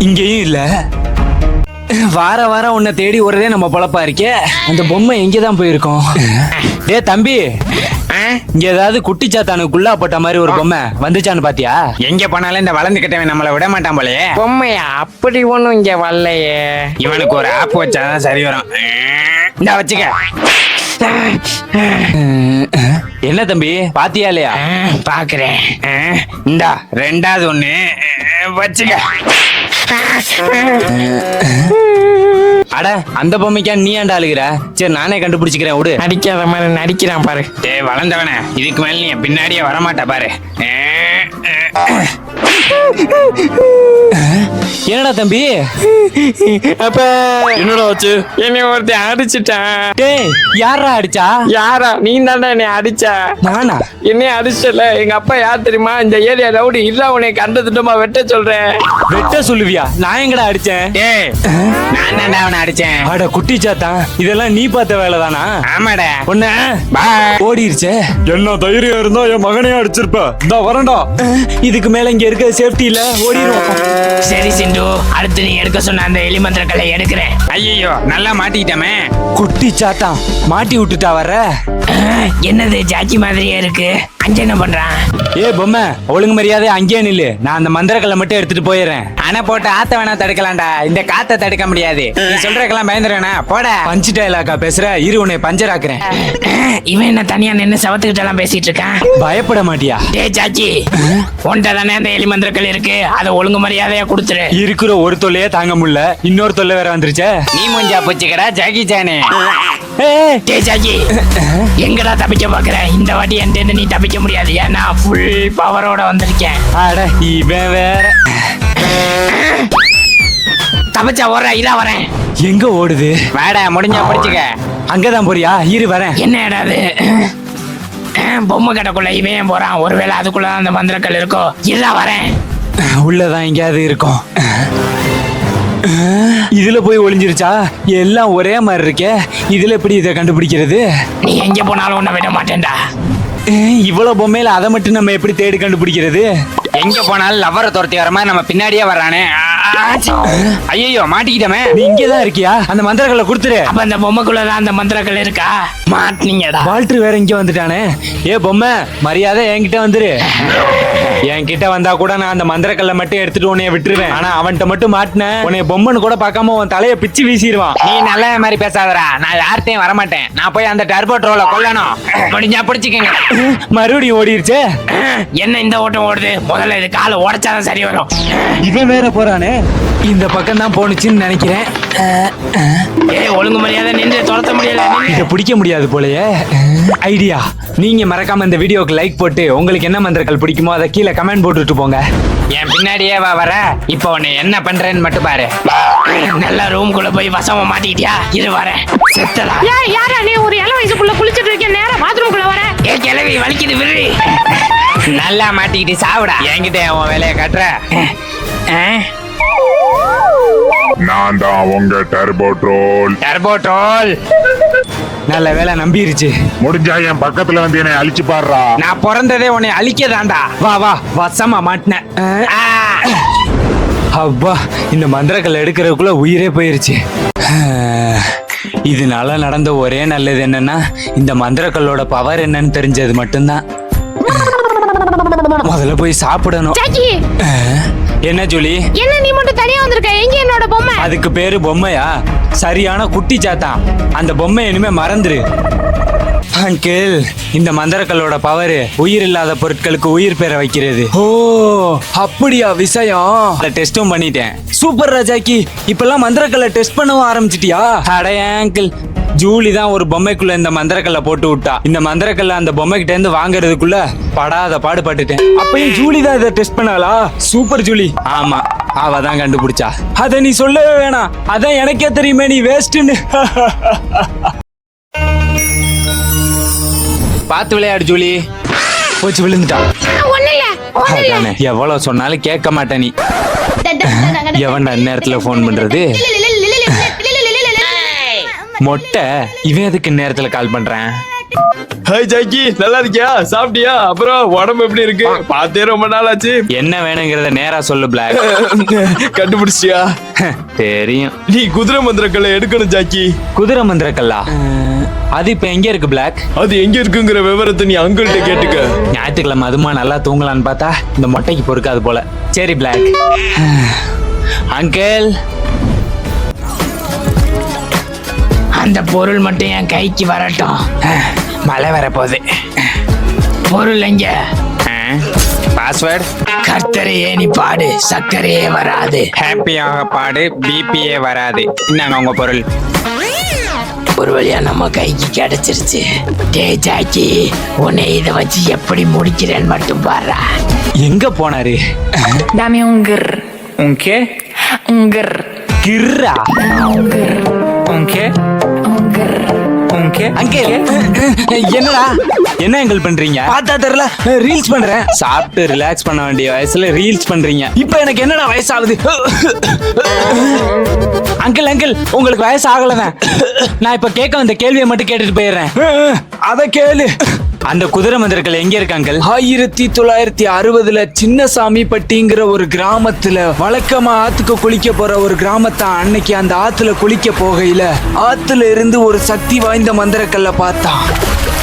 இங்கேயும் இல்ல. வார வாரம் உன்னை தேடி ஒரே நம்ம பொழப்பா இருக்கே. அந்த பொம்மை எங்கதான் போயிருக்கோம்? டே தம்பி, இங்க ஏதாவது குட்டி சாத்தானுக்குள்ளா போட்ட மாதிரி ஒரு பொம்மை வந்துச்சான்னு பாத்தியா? எங்க போனாலும் இந்த வளர்ந்து கிட்டவன் நம்மள விட மாட்டான் போலயே. பொம்மையா? அப்படி ஒண்ணும் இங்க வரலையே. இவனுக்கு ஒரு ஆப் வச்சாதான் சரி வரும். இந்த வச்சுக்க. என்ன தம்பி, பாத்தியா இல்லையா? பாக்குறேன். இந்தா 2வது ஒண்ணு வச்சுக்க. அட, அந்த பொம்மைக்கா நீ ஏன்டா அழுகிற? சரி, நானே கண்டுபிடிச்சுக்கிறேன், விடு. நடிக்காத மாதிரி நடிக்கிறான் பாரு. டேய் வளர்ந்தவன, இதுக்கு மேல நீ பின்னாடியே வரமாட்டா பாரு. என்னடா தம்பி? அப்ப என்னடா ஆச்சு? என்னை ஒருத்தன் அடிச்சிட்டான். டேய், யாரா அடிச்சா? யாரா? நீ தானே என்னை அடிச்ச. நானா? என்னைய அடிச்சல. எங்க அப்பா யார் தெரியுமா? இந்த ஏரியா ரவுடி. இல்ல உன்னை கண்ட திட்டமா வெட்ட சொல்றேன். வெட்ட சொல்லுவியா? நான் எங்கடா அடிச்சேன்? டேய், நான் தான்டா அவனை அடிச்சேன். அட குட்டி சாத்தான், இதெல்லாம் நீ பார்த்த வேலைதானா? ஆமாடா. ஒண்ணு ஓடிருச்சே. என்ன தைரியம் இருந்தா என் மகனையும் அடிச்சிருப்ப. இந்த வரண்டா. இதுக்கு மேல இங்க இருக்க சேஃப்டி இல்ல, ஓடிரும். சரி சிண்டு, அடுத்து நீ எடுக்க சொன்ன அந்த எலி மந்திரக்கல்லை எடுக்கிறேன். ஐயோ, நல்லா மாட்டிக்கிட்டமே. குட்டி சாத்தான், மாட்டி விட்டுட்டா வர்ற. என்னது ஜாக்கி மாதிரியே இருக்கு. அஞ்சு என்ன பண்றான்? ஏ பொம்மை, ஒழுங்கு மரியாதை அங்கேயே நில்லு. நான் அந்த மந்திரக்கல்லை மட்டும் எடுத்துட்டு போயிடுறேன். ஆனா போட்டு ஆத்த வேணா தடுக்கலாம்டா, இந்த காத்த தடுக்க முடியாது. நீ சொல்றதுக்கெல்லாம் பயந்துறேனா? போட. பஞ்சு டைலாக்கா பேசுற? இரு உன்னை பஞ்சர் ஆக்குறேன். இவன் என்ன தனியா நின்னு சவத்துக்கிட்ட எல்லாம் பேசிட்டு இருக்கான்? பயப்பட மாட்டியா? டேய் ஜாக்கி, உன்கிட்ட தானே அந்த எலி மந்திரக்கல் இருக்கு, அதை ஒழுங்கு மரியாதையா கொடுத்துரு. இருக்கிற ஒரு தொல்லையே தாங்க முடியல, இன்னொரு தொல்லை வேற வந்துருச்சே. நீ மூஞ்சா போச்சுக்கடா ஜாக்கி சானே. ஏய், டேய் ஜாக்கி, எங்கடா தப்பிக்க பாக்குற? இந்த வாட்டி என்கிட்ட நீ தப்பிக்க முடியாது, ஏன்னா ஃபுல் பவரோட வந்திருக்கேன். அட இவன் வேற. தப்பிச்சா ஓடுற, இதா வரேன். எங்க ஓடுது? வாடா, முடிஞ்சா பிடிச்சுக்க. அங்கதான் போறியா? இரு வரேன். என்ன இடாது? பொம்மை கடைக்குள்ள இவன் ஏன் போறான்? ஒருவேளை அதுக்குள்ளதான் அந்த மந்திரக்கல் இருக்கோ? இதா வரேன். உள்ளதான் எங்கேயாவது இருக்கும். இதுல போய் ஒளிஞ்சிருச்சா? எல்லாம் ஒரே மாதிரி இருக்கே, இதுல எப்படி இதை கண்டுபிடிக்கிறது? நீ எங்க போனாலும் உன்னை விட மாட்டேன்டா. இவ்வளவு பொம்மையில அதை மட்டும் நம்ம எப்படி தேடி கண்டுபிடிக்கிறது? எங்க போனாலும் லவ்வரை துரத்தி வர மாதிரி நம்ம பின்னாடியே வர்றானே. ஐயோ, மாட்டிக்கிட்டமே. நீ இங்கதான் இருக்கியா? அந்த மந்திரக்கல்லை கொடுத்துரு. அப்ப அந்த பொம்மைக்குள்ளதான் அந்த மந்திரக்கல் இருக்கா? மாட்டினீங்கடா. வால்டர் வேற இங்க வந்துட்டானே. ஏ பொம்மை, மரியாதை என்கிட்ட வந்துரு. என்கிட்ட வந்தா கூட நான் அந்த மந்திரக்கல்லை மட்டும் எடுத்துட்டு உன்னைய விட்டுருவேன். ஆனா அவன்கிட்ட மட்டும் மாட்டின உன்னைய பொம்மன்னு கூட பார்க்காம உன் தலைய பிச்சு வீசிடுவான். நீ நல்ல மாதிரி பேசாதடா. நான் யார்கிட்டயும் வரமாட்டேன். நான் போய் அந்த டர்போ ட்ரோல கொல்லணும். முடிஞ்சா பிடிச்சிக்கங்க. மறுபடியும் ஓடிருச்சே. என்ன இந்த ஓட்டம் ஓடுது? முதல்ல இது காலை உடைச்சாதான் சரி வரும். இவன் வேற போறானே. இந்த பக்கம் தான் போனுச்சுன்னு நினைக்கிறேன். ஏய், ஒழுங்கு மரியாதை நின்று துரத்த முடியல. இதை பிடிக்க முடியாது போலயே. ஐடியா, நீங்க மறக்காம இந்த வீடியோக்கு லைக் போட்டு உங்களுக்கு என்ன மந்திரக்கல் பிடிக்குமோ அதை கீழே கமெண்ட் போட்டுட்டு போங்க. என் பின்னாடியே வர. இப்போ உன்னை என்ன பண்றேன்னு மட்டும் பாரு. நல்ல ரூம்குள்ள போய் வசமா மாட்டிக்கிட்டியா? இரு வரேன். செத்தலா. ஏய், யாரா நீ? ஒரு இள வயசுக்குள்ள குளிச்சிட்டு இருக்க, நேரா பாத்ரூம்குள்ள வர. ஏ கிளவி, வலிக்குது விரு. நல்லா மாட்டிக்கிட்டு சாவுடா. என்கிட்ட உன் வேலையை காட்டுற. நான் தான் உங்க டர்போ ட்ரோல். Turbo troll. நல்ல வேலை நம்பிருச்சு. முடிஞ்சா என் பக்கத்துல வந்து என்னை அழிச்சு பாடுறா. நான் பிறந்ததே உன்னை அழிக்கதாண்டா. வா வா, வசமா மாட்டினேன். அப்பா, இந்த மந்திரக்கல்லை எடுக்கிறதுக்குள்ள உயிரே போயிருச்சு. இதனால நடந்த ஒரே நல்லது என்னன்னா, இந்த மந்திரக்கல்லோட பவர் என்னன்னு தெரிஞ்சது மட்டும்தான். முதல்ல போய் சாப்பிடணும். ஜாக்கி, என்ன ஜூலி? என்ன நீ மட்டும் தனியா வந்திருக்க? எங்க என்னோட பொம்மை? அதுக்கு பேரு பொம்மையா? சரியான குட்டி சாத்தான். அந்த பொம்மை இனிமே மறந்துரு. அங்கிள், இந்த மந்திரக்கல்லோட பவர் உயிர் இல்லாத பொருட்களுக்கு உயிர் பெற வைக்கிறது. ஓ, அப்படியா விஷயம்? அதை டெஸ்டும் பண்ணிட்டேன். சூப்பர் ராஜாக்கி, இப்பெல்லாம் மந்திரக்கல்லை டெஸ்ட் பண்ணவும் ஆரம்பிச்சிட்டியா? அடைய அங்கிள், ஜூலி தான் ஒரு பொம்மைக்குள்ள இந்த மந்திரக்கல்லை போட்டு விட்டா. இந்த மந்திரக்கல்லை அந்த பொம்மை கிட்ட இருந்து வாங்குறதுக்குள்ள படாத பாடுபட்டுட்டேன். அப்பயும் ஜூலி தான் இதை டெஸ்ட் பண்ணாளா? Super Julie. ஆமா, அவ தான் கண்டுபிடிச்சா. அத நீ சொல்லவே வேணாம், அதான் எனக்கே தெரியுமே நீ வேஸ்ட்னு. பார்த்து விளையாடு ஜூலி. போச்சு, விழுந்துட்டா. ஒண்ணு இல்ல, ஒண்ணு இல்ல. அதானே, எவ்வளவு சொன்னாலும் கேட்க மாட்டே நீ. எவன்டா நேரத்துல போன் பண்றது? மொட்டை, இவன் எதுக்கு நேரத்துல கால் பண்றேன்? ஹாய் ஜாக்கி, நல்லா இருக்கியா? சாப்பிட்டியா? அப்புறம் உடம்பு எப்படி இருக்கு? பார்த்தே ரொம்ப நாள் ஆச்சு. என்ன வேணுங்கிறத நேரா சொல்லு பிளாக். கண்டுபிடிச்சியா? தெரியும். நீ குதிரை மந்திரக்கல்லை எடுக்கணும் ஜாக்கி. குதிரை மந்திரக்கல்லா? அது இப்ப எங்க இருக்கு பிளாக்? அது எங்க இருக்குங்கிற விவரத்தை நீ அங்கிள்கிட்ட கேட்டுக்க. ஞாயிற்றுக்கிழமை அதுமா நல்லா தூங்கலான்னு பார்த்தா இந்த மொட்டைக்கு பொறுக்காது போல. சரி பிளாக். அங்கிள், அந்த பொருள் மட்டும் என் கைக்கு வரட்டும். மழை வர போகுது. பொருள் எங்க? பாஸ்வேர்ட் கர்த்தரையே நீ பாடு, சர்க்கரையே வராது. ஹாப்பியாக பாடு, பிபிஏ வராது. என்னங்க உங்க பொருள்? ஒரு வழியா நம்ம கைக்கு கிடைச்சிருச்சு. டே ஜாக்கி, உன்னை இதை வச்சு எப்படி முடிக்கிறேன்னு மட்டும் பாரு. எங்க போனாரு? Dame un grr. உங்கே Un grr. கிர்ரா? Un grr. உங்கே Un grr. உங்கே அங்கிள், என்னடா என்ன அங்கிள் பண்றீங்க? பார்த்தா தெரியல, ரீல்ஸ் பண்றேன். சாப்பிட்டு ரிலாக்ஸ் பண்ண வேண்டிய வயசுல ரீல்ஸ் பண்றீங்க. இப்ப எனக்கு என்னடா வயசாகுது? அங்கிள் அங்கிள், உங்களுக்கு வயசு ஆகலதான். நான் இப்ப கேட்க வந்த கேள்வியை மட்டும் கேட்டுட்டு போயிடுறேன். அத கேளு. அந்த குதிரை மந்திரக்கல் எங்க இருக்கு அங்கிள்? 1960 சின்னசாமி பட்டிங்கிற ஒரு கிராமத்துல வழக்கமா ஆத்துக்கு குளிக்க போற ஒரு கிராமத்தான். அன்னைக்கு அந்த ஆத்துல குளிக்க போகையில ஆத்துல இருந்து ஒரு சக்தி வாய்ந்த மந்திரக்கல்ல பார்த்தான்.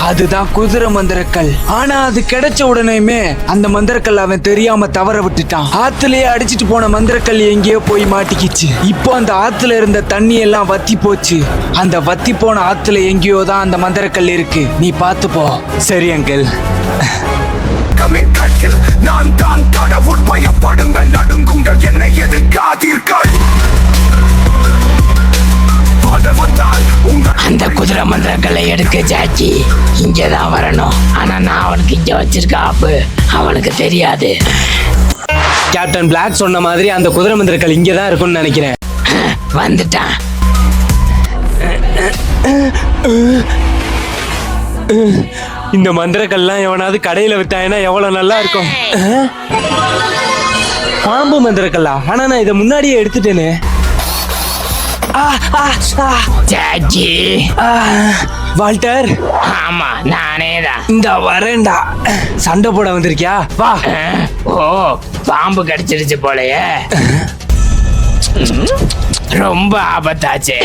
அதுதான் குதிரை மந்திரக்கல். ஆனா அது கிடைச்ச உடனேயுமே அந்த மந்திரக்கல் அவன் தெரியாம தவற விட்டுட்டான். ஆத்துலயே அடிச்சிட்டு போன மந்திரக்கல் எங்கேயோ போய் மாட்டிக்கிச்சு. இப்போ அந்த ஆத்துல இருந்த தண்ணி எல்லாம் வத்தி போச்சு. அந்த வத்தி போன ஆத்துல எங்கேயோ தான் அந்த மந்திரக்கல் இருக்கு. நீ பார்த்து போ. சரி அங்கிள். நான் தான் கடவுள், பயப்படுங்கள், நடுங்குங்கள், என்னை எதிர்க்காதீர்கள். அந்த குதிரை மந்திரங்களை எடுக்க ஜாக்கி இங்கதான் வரணும். ஆனா நான் அவனுக்கு இங்க வச்சிருக்க ஆப்பு அவனுக்கு தெரியாது. கேப்டன் பிளாக் சொன்ன மாதிரி அந்த குதிரை மந்திரக்கல் இங்கதான் இருக்கும்னு நினைக்கிறேன். வந்துட்டான். இந்த மந்திரக்கல்லாம் எவனாவது கடையில வித்தாயினா எவ்வளவு நல்லா இருக்கும். பாம்பு மந்திரக்கல்லா? ஆனா நான் இதை முன்னாடியே எடுத்துட்டேனே. ஜாக்கி. வால்டர். ஆமா நானே தான். இந்த வரேன்டா. சண்டை போட வந்திருக்கியா? வா. ஓ பாம்பு கடிச்சிருச்சு போலயே. ரொம்ப ஆபத்தாச்சு.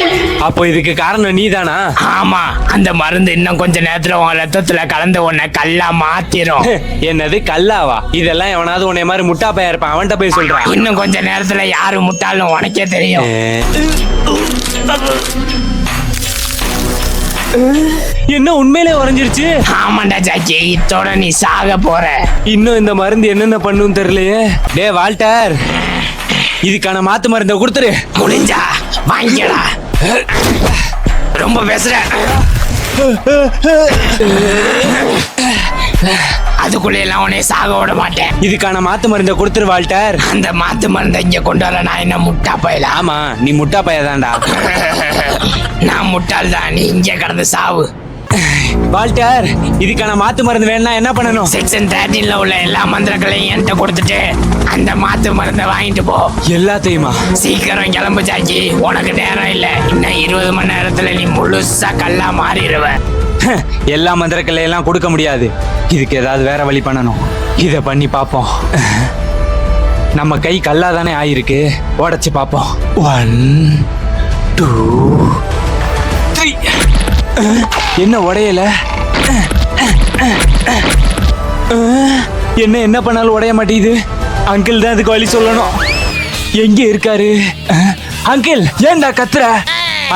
அப்போ இதுக்கு காரணம் நீதானா? ஆமா, அந்த மருந்து இன்னும் கொஞ்ச நேரத்துல உன் ரத்தத்துல கலந்து உன்னை கல்லா மாத்திரும். என்னது கல்லாவா? இதெல்லாம் எவனாவது உன்னை மாதிரி முட்டா பையா இருப்பான், அவன்கிட்ட போய் சொல்றான். இன்னும் கொஞ்ச நேரத்துல யாரு முட்டாலும் உனக்கே தெரியும். என்ன உண்மையிலே உறைஞ்சிருச்சு? ஆமாண்டா ஜாக்கி, இத்தோட நீ சாக போற. இன்னும் இந்த மருந்து என்னென்ன பண்ணும் தெரியலையே. டே வால்டர், இதுக்கான மாத்து மருந்தை கொடுத்துரு. முடிஞ்சா வாங்கிக்கடா. ரொம்ப பேசுற. அதுக்குள்ள எல்லாம் உன்னை சாக விட மாட்டேன். இதுக்கான மாத்து மருந்தை கொடுத்துரு வால்டர். அந்த மாத்து மருந்தை இங்க கொண்டு வர நான் என்ன முட்டா பயலா? ஆமா, நீ முட்டா பையதான்டா. நான் முட்டாள் தான், நீ இங்கே கடந்து சாவு. வால்டர், இதுக்கான மாத்து மருந்து வேணும்னா என்ன பண்ணணும்? செக்ஷன் 13ல உள்ள எல்லா மந்திரங்களையும் என்கிட்ட கொடுத்துட்டு அந்த மாத்து மருந்தை வாங்கிட்டு போ. எல்லாத்தையுமா? சீக்கிரம் கிளம்பு ஜாக்கி, உனக்கு நேரம் இல்ல. இன்னும் 20 மணி நேரத்துல நீ முழுசா கல்லா மாறிடுவ. எல்லா மந்திரக்கல்லையெல்லாம் கொடுக்க முடியாது. இதுக்கு ஏதாவது வேற வழி பண்ணணும். இதை பண்ணி பார்ப்போம். நம்ம கை கல்லா தானே ஆயிருக்கு, உடைச்சு பார்ப்போம். 1 2 3. என்ன உடையல? என்ன பண்ணாலும் உடைய மாட்டேங்குது. அங்கிள் தான் இதுக்கு வழி சொல்லணும். எங்க இருக்காரு அங்கிள்? ஏன்டா கத்துற?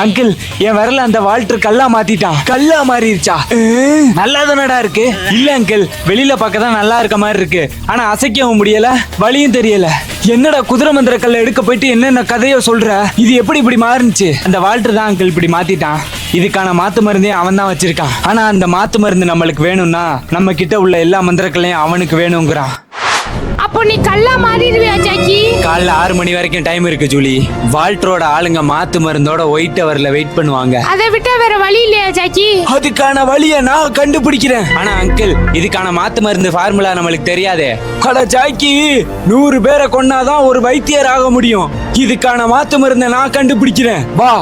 அங்கிள், என் விரல அந்த வால்டர் கல்லா மாத்திட்டான். கல்லா மாறிடுச்சா? நல்லா தானடா இருக்கு. இல்ல அங்கிள், வெளியில பார்க்க தான் நல்லா இருக்க மாதிரி இருக்கு. ஆனா அசைக்கவும் முடியல, வழியும் தெரியல. என்னடா குதிரை மந்திர கல்ல எடுக்க போயிட்டு என்னென்ன கதையோ சொல்ற? இது எப்படி இப்படி மாறுச்சு? அந்த வால்டர் தான் அங்கிள் இப்படி மாத்திட்டான். இதுக்கான மாத்து மருந்தையும் அவன் தான் வச்சிருக்கான். ஆனா அந்த மாத்து மருந்து நம்மளுக்கு வேணும்னா நம்ம கிட்ட உள்ள எல்லா மந்திரக்களையும் அவனுக்கு வேணுங்கிறான். அப்போ நீ கல்லா மாறிடுவியா ஜாக்கி? காலைல 6 மணி வரைக்கும் டைம் இருக்கு ஜூலி. வால்டரோட ஆளுங்க மாத்து மருந்தோட ஒயிட் ஹவர்ல வெயிட் பண்ணுவாங்க. அதை விட்டா வேற வழி இல்லையா ஜாக்கி? அதுக்கான வழியை நான் கண்டுபிடிக்கிறேன். ஆனா அங்கிள், இதுக்கான மாத்து மருந்து ஃபார்முலா நம்மளுக்கு தெரியாதே. அட ஜாக்கி, 100 பேரை கொன்னாதான் ஒரு வைத்தியர் ஆக முடியும். இதுக்கான மாத்து மருந்தை நான் கண்டுபிடிக்கிறேன். வா,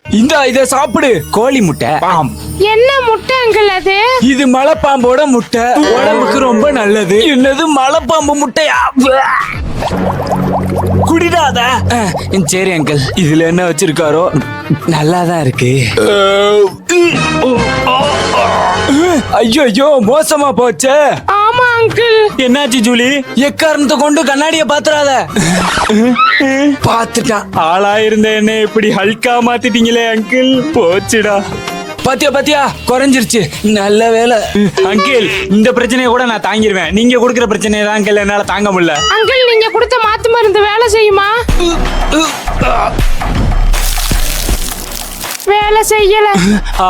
இந்தா இத சாப்பிடு. கோழி முட்டை. என்ன முட்டை அங்கிள் அது? இது மலைப்பாம்போட முட்டை, உடம்புக்கு ரொம்ப நல்லது. என்னது மலைப்பாம்பு முட்டையா? குடிடாத. சரி அங்கிள், இதுல என்ன வச்சிருக்காரோ நல்லாதான் இருக்கு. ஐயோ ஐயோ, மோசமா போச்சே. ஆமா அங்கிள். என்னாச்சு ஜூலி? எக்காரணத்தை கொண்டு கண்ணாடிய பாத்துறாத. பாத்துட்டான். ஆளா இருந்த என்ன இப்படி ஹல்கா மாத்திட்டீங்களே அங்கிள். போச்சுடா. பாத்தியா பாத்தியா, குறைஞ்சிருச்சு. நல்ல வேலை அங்கிள். இந்த பிரச்சனையை கூட நான் தாங்கிடுவேன். நீங்க கொடுக்குற பிரச்சனையை தான் அங்கிள் என்னால தாங்க முடியல. அங்கிள், நீங்க கொடுத்த மாத்து மருந்து வேலை செய்யுமா? வேலை செய்யல.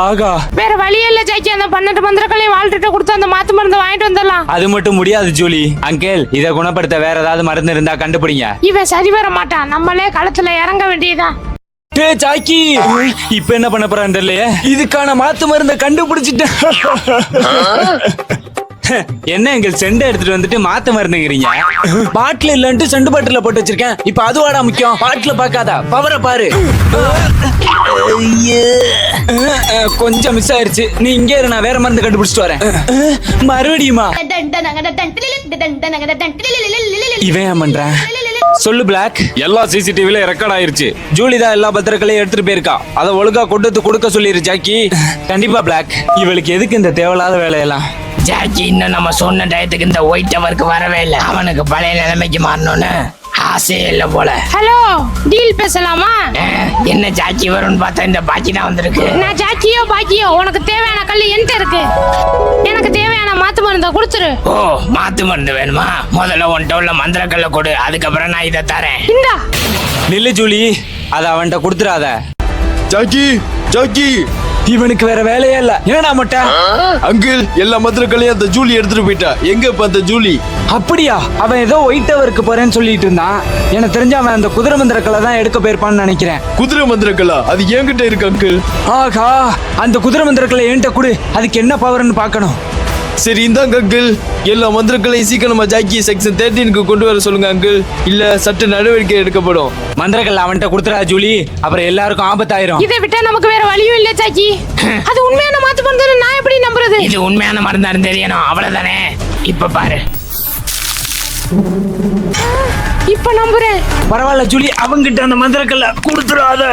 ஆகா, வேற வழி இல்ல ஜாக்கி. அந்த 12 மந்திரக்களையும் வாழ்த்துட்டு கொடுத்து அந்த மாத்து மருந்து வாங்கிட்டு வந்துடலாம். அது மட்டும் முடியாது ஜூலி. அங்கிள், இதை குணப்படுத்த வேற ஏதாவது மருந்து இருந்தா கண்டுபிடிங்க. இவன் சரி வர மாட்டான். நம்மளே களத்துல இறங்க வேண்டியதான். ஜாக்கி, இப்ப என்ன பண்ண போறான் தெரியலையே. இதுக்கான மாத்து மருந்தை கண்டுபிடிச்சிட்டேன். என்ன எங்கள் செண்டை எடுத்துட்டு வந்துட்டு மாத்து மருந்துங்கிறீங்க? பாட்டில் இல்லன்ட்டு செண்டு பாட்டில போட்டு வச்சிருக்கேன். இப்ப அதுவாடா முக்கியம். பாட்டில பாக்காதா, பவரை பாரு. கொஞ்சம் மிஸ் ஆயிருச்சு. நீ இங்கே இரு, நான் வேற மருந்து கண்டுபிடிச்சிட்டு வரேன். மறுபடியுமா? இவன் ஏன் பண்றான்? சொல்லு பிளாக். எல்லா சிசிடிவில ரெக்கார்ட் ஆயிருச்சு. ஜூலி தான் எல்லா பத்திரங்களையும் எடுத்துட்டு போயிருக்கா. அதை ஒழுங்கா கொண்டு வந்து கொடுக்க சொல்லிரு ஜாக்கி. கண்டிப்பா பிளாக். இவளுக்கு எதுக்கு இந்த தேவையில்லாத வேலையெல்லாம்? ஜாக்கி இன்னும் நம்ம சொன்ன டயத்துக்கு இந்த ஒயிட் டவருக்கு வரவே இல்லை. அவனுக்கு பழைய நிலைமைக்கு மாறணும்னு ஆசையே இல்லை போல. ஹலோ, டீல் பேசலாமா? என்ன ஜாக்கி வரும்னு பார்த்தா இந்த பாக்கி தான் வந்திருக்கு. நான் ஜாக்கியோ பாக்கியோ, உனக்கு தேவையான கல் என்கிட்ட இருக்கு. எனக்கு தேவையான மாத்து மருந்தை கொடுத்துரு. ஓ, மாத்து மருந்து வேணுமா? முதல்ல உன்கிட்ட உள்ள மந்திரக்கல்ல கொடு, அதுக்கப்புறம் நான் இதை தரேன். இந்தா. நில்லு ஜூலி, அதை அவன்கிட்ட கொடுத்துறாத. ஜாக்கி ஜாக்கி, இவனுக்கு வேற வேலையே இல்ல. என்னடா மொட்டை? அங்கிள் எல்லா மந்திரங்களையும் அந்த ஜூலி எடுத்துட்டு போயிட்டா. எங்க இப்ப அந்த ஜூலி? அப்படியா? அவன் ஏதோ ஒயிட் டவருக்கு போறேன்னு சொல்லிட்டு இருந்தான். எனக்கு தெரிஞ்ச அவன் அந்த குதிரை மந்திரக்களை தான் எடுக்க போயிருப்பான்னு நினைக்கிறேன். குதிரை மந்திரங்களா? அது என்கிட்ட இருக்கு அங்கிள். ஆகா, அந்த குதிரை மந்திரக்களை என்கிட்ட கொடு. அதுக்கு என்ன பவர்னு பார்க்கணும். சரி இந்தாங்க அங்கிள். எல்லா மந்திரங்களையும் சீக்கிரமா ஜாக்கி செக்ஷன் 13க்கு கொண்டு வர சொல்லுங்க அங்கிள். இல்ல சட்ட நடவடிக்கை எடுக்கப்படும். மந்திரக்கள் அவன்கிட்ட கொடுத்துறா ஜூலி, அப்புறம் எல்லாருக்கும் ஆபத்தாயிரும். இதை விட்டா நமக்கு வேற வழியும் இல்ல ஜாக்கி. அது உண்மையான மாத்து மருந்து, நான் எப்படி நம்புறது? இது உண்மையான மருந்தான்னு தெரியணும், அவ்வளவுதானே. இப்ப பாரு. இப்ப நம்புறேன். பரவாயில்ல ஜூலி, அவங்கிட்ட அந்த மந்திரக்கல்ல கொடுத்துறாத.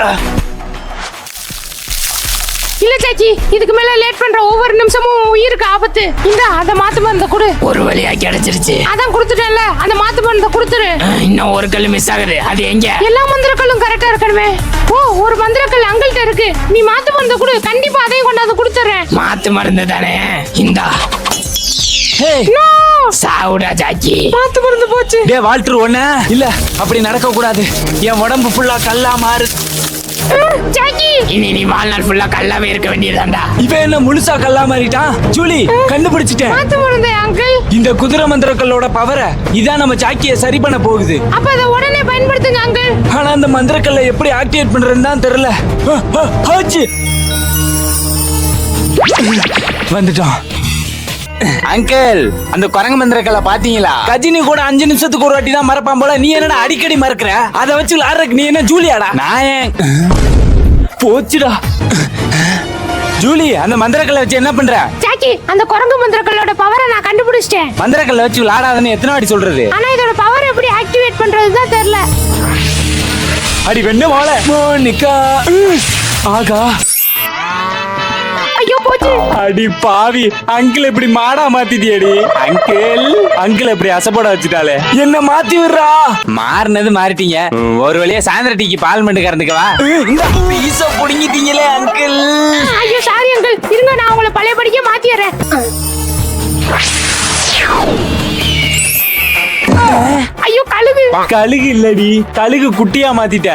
இல்ல ஜாக்கி, இதுக்கு மேல லேட் பண்ற ஒவ்வொரு நிமிஷமும் உயிருக்கு ஆபத்து. இந்த அந்த மாத்து மருந்தை கொடு. ஒரு வழியா கிடைச்சிருச்சு. அதான் கொடுத்துட்டேன்ல, அந்த மாத்து மருந்தை கொடுத்துரு. இன்னும் ஒரு கல் மிஸ் ஆகுது. அது எங்க? எல்லா மந்திரக்கல்லும் கரெக்டா இருக்கணுமே. ஓ, ஒரு மந்திரக்கல் அங்கள்கிட்ட இருக்கு. நீ மாத்து மருந்தை கொடு, கண்டிப்பா அதையும் கொண்டாந்து கொடுத்துறேன். மாத்து மருந்து தானே, இந்தா. சாவுடா ஜாக்கி. மாத்து மருந்து போச்சு. டேய் வால்டர், ஒண்ணு இல்ல, அப்படி நடக்க கூடாது. என் உடம்பு ஃபுல்லா கல்லா மாறு. ஜாக்கி, இனி நீ வாழ்நாள் ஃபுல்லா கல்லாவே இருக்க வேண்டியதாண்டா. இவன் என்ன முழுசா கல்லா மாறிட்டான்? ஜூலி, கண்டுபிடிச்சிட்டேன். மாத்து மருந்து அங்கிள். இந்த குதிரை மந்திரக்கல்லோட பவரை இதான் நம்ம ஜாக்கியை சரி பண்ண போகுது. அப்ப அதை உடனே பயன்படுத்துங்க அங்கிள். ஆனா அந்த மந்திரக்கல்லை எப்படி ஆக்டிவேட் பண்றதுன்னு தான் தெரியல. ஆச்சு, வந்துட்டோம். அங்கிள், அந்த குரங்கு மந்திரக்கல்லை பாத்தீங்களா? கஜினி கூட 5 நிமிஷத்துக்கு ஒரு வாட்டி தான் மறப்பான் போல. நீ என்னடா அடிக்கடி மறக்கிற? அதை வச்சு விளையாடுறதுக்கு நீ என்ன ஜூலியாடா? நான் போச்சுடா. ஜூலி, அந்த மந்திரக்கல்லை வச்சு என்ன பண்ற? ஜாக்கி, அந்த குரங்கு மந்திரக்கல்லோட பவரை நான் கண்டுபிடிச்சிட்டேன். மந்திரக்கல்லை வச்சு விளையாடாதன்னு எத்தனை வாட்டி சொல்றது? ஆனா இதோட பவர் எப்படி ஆக்டிவேட் பண்றதுதான் தெரியல. அடி வெண்ண மால மோனிகா. ஆகா, ஐயோ போச்சு. அடி பாவி, அங்கிள் இப்படி மாடா மாத்திட்டியடி. அங்கிள் இப்படி அசப்பட வச்சுட்டாலே. என்ன மாத்தி விடுறா. மாறினது மாறிட்டீங்க. ஒரு வழியா சாயந்தர டீக்கு பால் மண்டு கறந்துக்கவா. இந்த பீஸ புடுங்கிட்டீங்களே அங்கிள். ஐயோ சாரி அங்கிள், இருங்க நான் உங்களை பழையபடிக்க மாத்திடுறேன். ஐயோ கழுகு. கழுகு இல்லடி, கழுகு குட்டியா மாத்திட்ட.